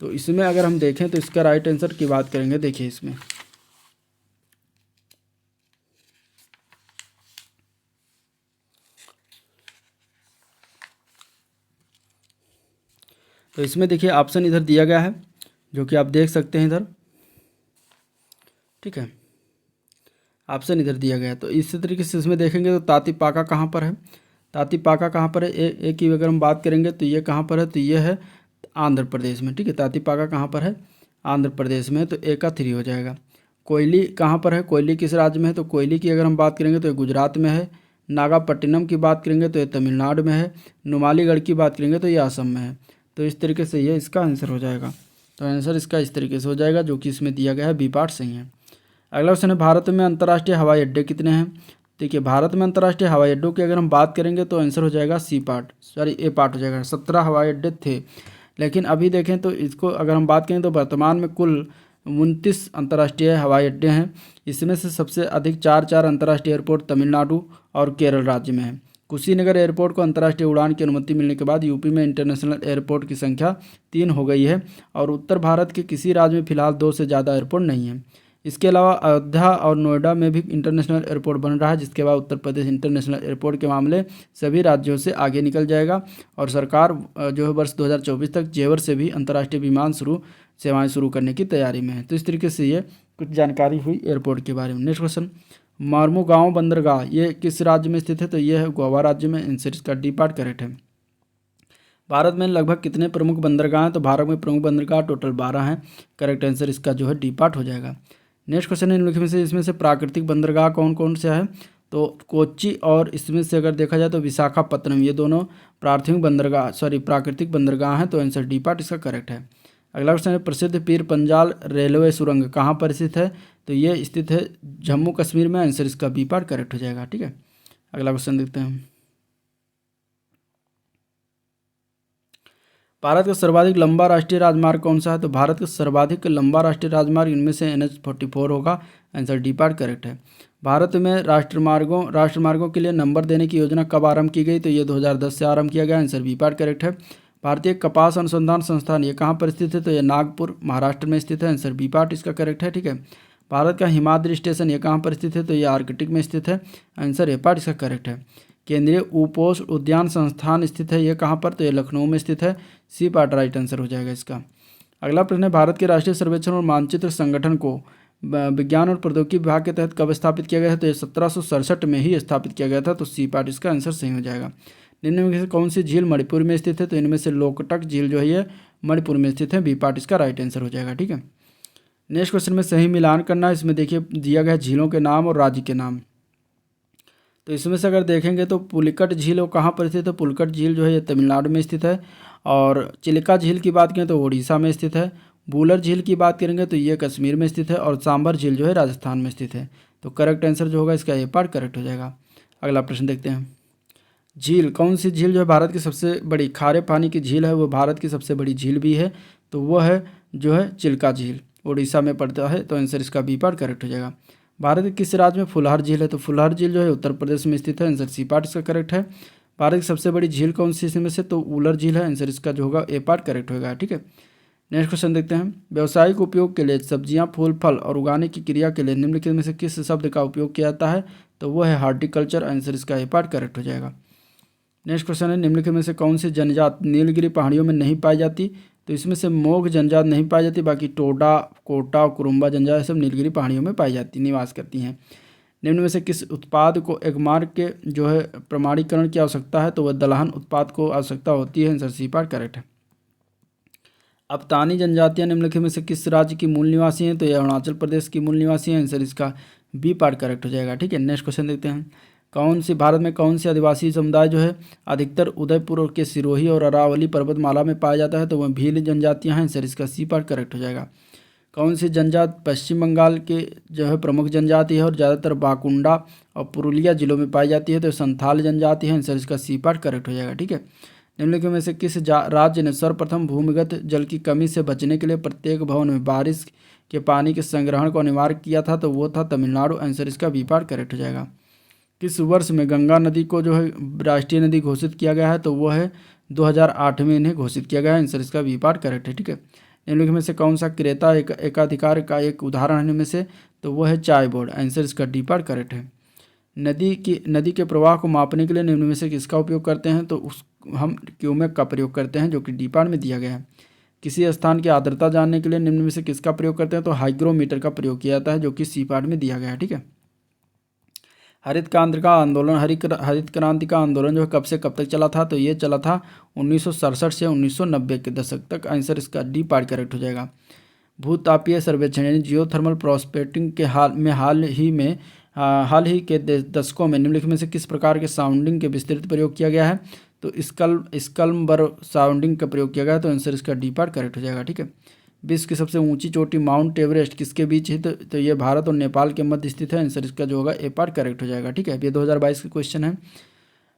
तो इसमें अगर हम देखें तो इसका राइट आंसर की बात करेंगे, देखिए इसमें तो इसमें देखिए ऑप्शन इधर दिया गया है जो कि आप देख सकते हैं इधर, ठीक है, ऑप्शन इधर दिया गया है। तो इसी तरीके से इसमें देखेंगे तो तातीपाका कहाँ पर है? तातीपाका कहाँ पर है? एक की अगर हम बात करेंगे तो ये कहाँ पर है? तो ये है आंध्र प्रदेश में, ठीक है। तातीपाका कहाँ पर है? आंध्र प्रदेश में, तो ए का 3 हो जाएगा। कोयली कहाँ पर है? कोयली किस राज्य में है? तो कोयली की अगर हम बात करेंगे तो ये गुजरात में है। नागापट्टिनम की बात करेंगे तो ये तमिलनाडु में है। नुमालीगढ़ की बात करेंगे तो ये असम में है। तो इस तरीके से ये इसका आंसर हो जाएगा। तो आंसर इसका इस तरीके से हो जाएगा जो कि इसमें दिया गया है, बी पार्ट सही है। अगला क्वेश्चन है, भारत में अंतर्राष्ट्रीय हवाई अड्डे कितने हैं? देखिए, भारत में अंतर्राष्ट्रीय हवाई अड्डों की अगर हम बात करेंगे तो आंसर हो जाएगा ए पार्ट हो जाएगा। 17 हवाई अड्डे थे, लेकिन अभी देखें तो इसको अगर हम बात करें तो वर्तमान में कुल 29 अंतर्राष्ट्रीय हवाई अड्डे हैं। इसमें से सबसे अधिक 4 अंतर्राष्ट्रीय एयरपोर्ट तमिलनाडु और केरल राज्य में है। कुशीनगर एयरपोर्ट को अंतर्राष्ट्रीय उड़ान की अनुमति मिलने के बाद यूपी में इंटरनेशनल एयरपोर्ट की संख्या 3 हो गई है और उत्तर भारत के किसी राज्य में फिलहाल 2 से ज़्यादा एयरपोर्ट नहीं है। इसके अलावा अयोध्या और नोएडा में भी इंटरनेशनल एयरपोर्ट बन रहा है, जिसके बाद उत्तर प्रदेश इंटरनेशनल एयरपोर्ट के मामले सभी राज्यों से आगे निकल जाएगा। और सरकार जो है वर्ष 2024 तक जेवर से भी अंतर्राष्ट्रीय विमान सेवाएं शुरू करने की तैयारी में है। तो इस तरीके से ये कुछ जानकारी हुई एयरपोर्ट के बारे में। नेक्स्ट क्वेश्चन, मार्मुगांव बंदरगाह ये किस राज्य में स्थित है? तो ये है गोवा राज्य में। आंसर इसका डी पार्ट करेक्ट है। भारत में लगभग कितने प्रमुख बंदरगाह हैं? तो भारत में प्रमुख बंदरगाह टोटल 12 हैं। करेक्ट आंसर इसका जो है डी पार्ट हो जाएगा। नेक्स्ट क्वेश्चन है निम्नलिखित में से इसमें से प्राकृतिक बंदरगाह कौन कौन से है? तो कोच्चि और इसमें से अगर देखा जाए तो विशाखापत्तनम, ये दोनों प्राकृतिक बंदरगाह हैं। तो आंसर डी पार्ट इसका करेक्ट है। अगला क्वेश्चन है प्रसिद्ध पीर पंजाल रेलवे सुरंग कहाँ पर स्थित है? तो ये स्थित है जम्मू कश्मीर में। आंसर इसका बी पार्ट करेक्ट हो जाएगा। ठीक है, अगला क्वेश्चन देखते हैं। भारत का सर्वाधिक लंबा राष्ट्रीय राजमार्ग कौन सा है? तो भारत का सर्वाधिक लंबा राष्ट्रीय राजमार्ग इनमें से NH-44 होगा। आंसर डी पार्ट करेक्ट है। भारत में राष्ट्रमार्गों के लिए नंबर देने की योजना कब आरंभ की गई? तो ये 2010 से आरंभ किया गया। आंसर बी पार्ट करेक्ट है। भारतीय कपास अनुसंधान संस्थान ये कहाँ पर स्थित है? तो ये नागपुर महाराष्ट्र में स्थित है। आंसर बी पार्ट इसका करेक्ट है। ठीक है, भारत का हिमाद्री स्टेशन ये कहाँ पर स्थित है? तो ये आर्कटिक में स्थित है। आंसर ए पार्ट इसका करेक्ट है। केंद्रीय उपोष्ण उद्यान संस्थान स्थित है ये कहाँ पर? तो ये लखनऊ में स्थित है। सी पार्ट राइट आंसर हो जाएगा इसका। अगला प्रश्न है भारत के राष्ट्रीय सर्वेक्षण और मानचित्र संगठन को विज्ञान और प्रौद्योगिकी विभाग के तहत कब स्थापित किया गया है? तो ये 1767 में ही स्थापित किया गया था। तो सी पार्ट इसका आंसर सही हो जाएगा। निम्न में से कौन सी झील मणिपुर में स्थित है? तो इनमें से लोकटक झील जो है ये मणिपुर में स्थित है। बी पार्ट इसका राइट आंसर हो जाएगा। ठीक है, नेक्स्ट क्वेश्चन में सही मिलान करना। इसमें देखिए दिया गया झीलों के नाम और राज्य के नाम। तो इसमें से अगर देखेंगे तो पुलिकट झील वो कहाँ पर स्थित है? पुलिकट झील जो है ये तमिलनाडु में स्थित है। और चिलिका झील की बात करें तो उड़ीसा में स्थित है। बूलर झील की बात करेंगे तो ये कश्मीर में स्थित है। और सांबर झील जो है राजस्थान में स्थित है। तो करेक्ट आंसर जो होगा इसका ए पार्ट करेक्ट हो जाएगा। अगला प्रश्न देखते हैं। झील कौन सी झील जो है भारत की सबसे बड़ी खारे पानी की झील है? वो भारत की सबसे बड़ी झील भी है। तो वो है जो है चिल्का झील, उड़ीसा में पड़ता है। तो आंसर इसका बी पार्ट करेक्ट हो जाएगा। भारत के किस राज्य में फुलहर झील है? तो फुलहर झील जो है उत्तर प्रदेश में स्थित है। आंसर सी पार्ट इसका करेक्ट है। भारत की सबसे बड़ी झील कौन सी इसमें से? तो उलर झील है। आंसर इसका जो होगा ए पार्ट करेक्ट होगा। ठीक है, नेक्स्ट क्वेश्चन देखते हैं। व्यावसायिक उपयोग के लिए सब्जियां, फूल, फल और उगाने की क्रिया के लिए निम्नलिखित में से किस शब्द का उपयोग किया जाता है? तो वो है हार्टिकल्चर। आंसर इसका ए पार्ट करेक्ट हो जाएगा। नेक्स्ट क्वेश्चन है निम्नलिखित में से कौन सी जनजात नीलगिरी पहाड़ियों में नहीं पाई जाती? तो इसमें से मोघ जनजात नहीं पाई जाती, बाकी टोडा, कोटा, कुरुम्बा जनजात सब नीलगिरी पहाड़ियों में पाई जाती निवास करती हैं। निम्न में से किस उत्पाद को एक मार्ग के जो है प्रमाणीकरण की आवश्यकता है? तो वह दलहन उत्पाद को आवश्यकता होती है। आंसर सी पार्ट करेक्ट है। अब तानी जनजातियां निम्नलिखित में से किस राज्य की मूल निवासी हैं? तो यह अरुणाचल प्रदेश की मूल निवासी हैं। आंसर इसका बी पार्ट करेक्ट हो जाएगा। ठीक है, नेक्स्ट क्वेश्चन देखते हैं। भारत में कौन से आदिवासी समुदाय जो है अधिकतर उदयपुर के सिरोही और अरावली पर्वतमाला में पाया जाता है? तो वह भील जनजातियां हैं। आंसर इसका सी पार्ट करेक्ट हो जाएगा। कौन सी जनजात पश्चिम बंगाल के जो है प्रमुख जनजाति है और ज़्यादातर बाकुंडा और पुरुलिया जिलों में पाई जाती है? तो संथाल जनजाति है। आंसर इसका सी पार्ट करेक्ट हो जाएगा। ठीक है, निम्नलिखित में से किस राज्य ने सर्वप्रथम भूमिगत जल की कमी से बचने के लिए प्रत्येक भवन में बारिश के पानी के संग्रहण को अनिवार्य किया था? तो वो था तमिलनाडु। आंसर इसका बी पार्ट करेक्ट हो जाएगा। किस वर्ष में गंगा नदी को जो है राष्ट्रीय नदी घोषित किया गया है? तो वो है 2008 में इन्हें घोषित किया गया है। आंसर इसका बी पार्ट करेक्ट है। ठीक है, निम्नलिखित में से कौन सा क्रेता एकाधिकार का एक उदाहरण है इनमें से? तो वो है चाय बोर्ड। आंसर इसका डी पार्ट करेक्ट है। नदी के प्रवाह को मापने के लिए निम्न में से किसका उपयोग करते हैं? तो हम क्यूमेक का प्रयोग करते हैं, जो कि डी पार्ट में दिया गया है। किसी स्थान की आर्द्रता जानने के लिए निम्न में से किसका प्रयोग करते हैं? तो हाइग्रोमीटर का प्रयोग किया जाता है, जो कि सी पार्ट में दिया गया है। ठीक है, हरित क्रांति का आंदोलन जो है कब से कब तक चला था? तो ये चला था 1967 से 1990 के दशक तक। आंसर इसका डी पार्ट करेक्ट हो जाएगा। भूतापीय सर्वेक्षण यानी जियोथर्मल प्रोस्पेक्टिंग के हाल ही के दशकों में निम्नलिखित में से किस प्रकार के साउंडिंग के विस्तृत प्रयोग किया गया है? तो स्कल्मबर साउंडिंग का प्रयोग किया गया है। तो आंसर इसका डी पार्ट करेक्ट हो जाएगा। ठीक है, विश्व की सबसे ऊंची चोटी माउंट एवरेस्ट किसके बीच है? तो ये भारत और नेपाल के मध्य स्थित है। आंसर इसका जो होगा ए पार्ट करेक्ट हो जाएगा। ठीक है, ये 2022 का क्वेश्चन है।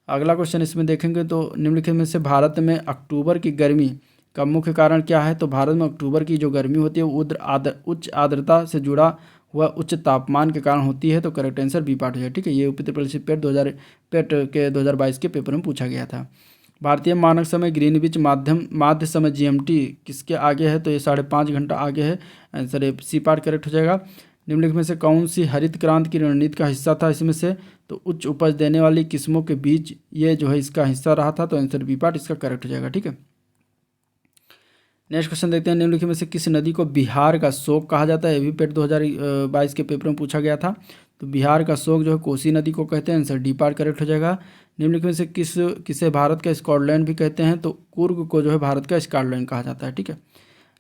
अगला क्वेश्चन इसमें देखेंगे तो निम्नलिखित में से भारत में अक्टूबर की गर्मी का मुख्य कारण क्या है? तो भारत में अक्टूबर की जो गर्मी होती है वो उच्च आर्द्रता से जुड़ा हुआ उच्च तापमान के कारण होती है। तो करेक्ट आंसर बी पार्ट हो जाएगा। ठीक है, ये यूपी परिषद पेट के 2022 के पेपर में पूछा गया था। भारतीय मानक समय ग्रीनविच माध्य समय GMT किसके आगे है? तो ये 5.5 घंटा आगे है। आंसर सी पार्ट करेक्ट हो जाएगा। निम्नलिखित में से कौन सी हरित क्रांति की रणनीति का हिस्सा था इसमें से? तो उच्च उपज देने वाली किस्मों के बीच ये जो है इसका हिस्सा रहा था, तो आंसर बी पार्ट इसका करेक्ट हो जाएगा। ठीक है, नेक्स्ट क्वेश्चन देखते हैं। निम्नलिखित में से किस नदी को बिहार का शोक कहा जाता है? ये भी पेट 2022 के पेपर में पूछा गया था। तो बिहार का शोक जो है कोसी नदी को कहते हैं, आंसर डी पार्ट करेक्ट हो जाएगा। निम्नलिखित में से किसे भारत का स्कॉटलैंड भी कहते हैं? तो कुर्ग को जो है भारत का स्कॉटलैंड कहा जाता है। ठीक है,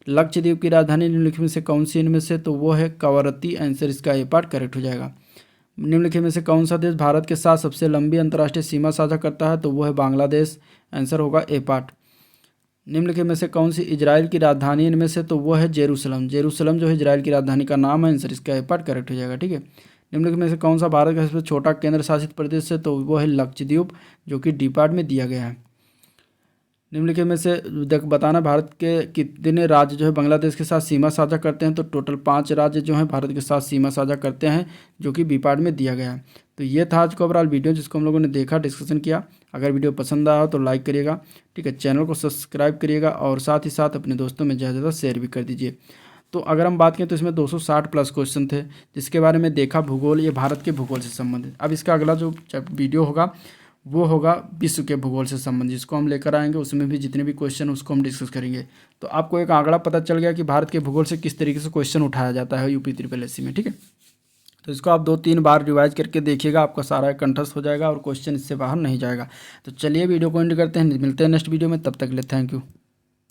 लक्षद्वीप की राजधानी निम्नलिखित में से कौन सी इनमें से? तो वो है कवरत्ती, आंसर इसका ए पार्ट करेक्ट हो जाएगा। निम्नलिखित में से कौन सा देश भारत के साथ सबसे लंबी अंतर्राष्ट्रीय सीमा साझा करता है? तो वो है बांग्लादेश, आंसर होगा ए पार्ट। निम्नलिखित में से कौन सी इजराइल की राजधानी इनमें से? तो वो है जेरूसलम। जेरूसलम जो है इजराइल की राजधानी का नाम है, आंसर इसका ए पार्ट करेक्ट हो जाएगा। ठीक है, निम्नलिखित में से कौन सा भारत का सबसे छोटा केंद्र शासित प्रदेश है? तो वो है लक्षद्वीप, जो कि डी पार्ट में दिया गया है। निम्नलिखित में से बताना भारत के कितने राज्य जो है बांग्लादेश के साथ सीमा साझा करते हैं? तो टोटल 5 राज्य जो हैं भारत के साथ सीमा साझा करते हैं, जो कि बी पार्ट में दिया गया है। तो ये था आज का ओवरऑल वीडियो जिसको हम लोगों ने देखा, डिस्कशन किया। अगर वीडियो पसंद आया तो लाइक करिएगा, ठीक है, चैनल को सब्सक्राइब करिएगा और साथ ही साथ अपने दोस्तों में ज़्यादा से ज़्यादा शेयर भी कर दीजिए। तो अगर हम बात करें तो इसमें 260 प्लस क्वेश्चन थे, जिसके बारे में देखा भूगोल, ये भारत के भूगोल से संबंधित। अब इसका अगला जो वीडियो होगा वो होगा विश्व के भूगोल से संबंधित, जिसको हम लेकर आएंगे। उसमें भी जितने भी क्वेश्चन उसको हम डिस्कस करेंगे। तो आपको एक आंकड़ा पता चल गया कि भारत के भूगोल से किस तरीके से क्वेश्चन उठाया जाता है यूपी ट्रिपल एससी में। ठीक है, तो इसको आप 2-3 बार रिवाइज करके देखिएगा, आपका सारा कंठस्थ हो जाएगा और क्वेश्चन इससे बाहर नहीं जाएगा। तो चलिए वीडियो को एंड करते हैं, मिलते हैं नेक्स्ट वीडियो में, तब तक के लिए थैंक यू।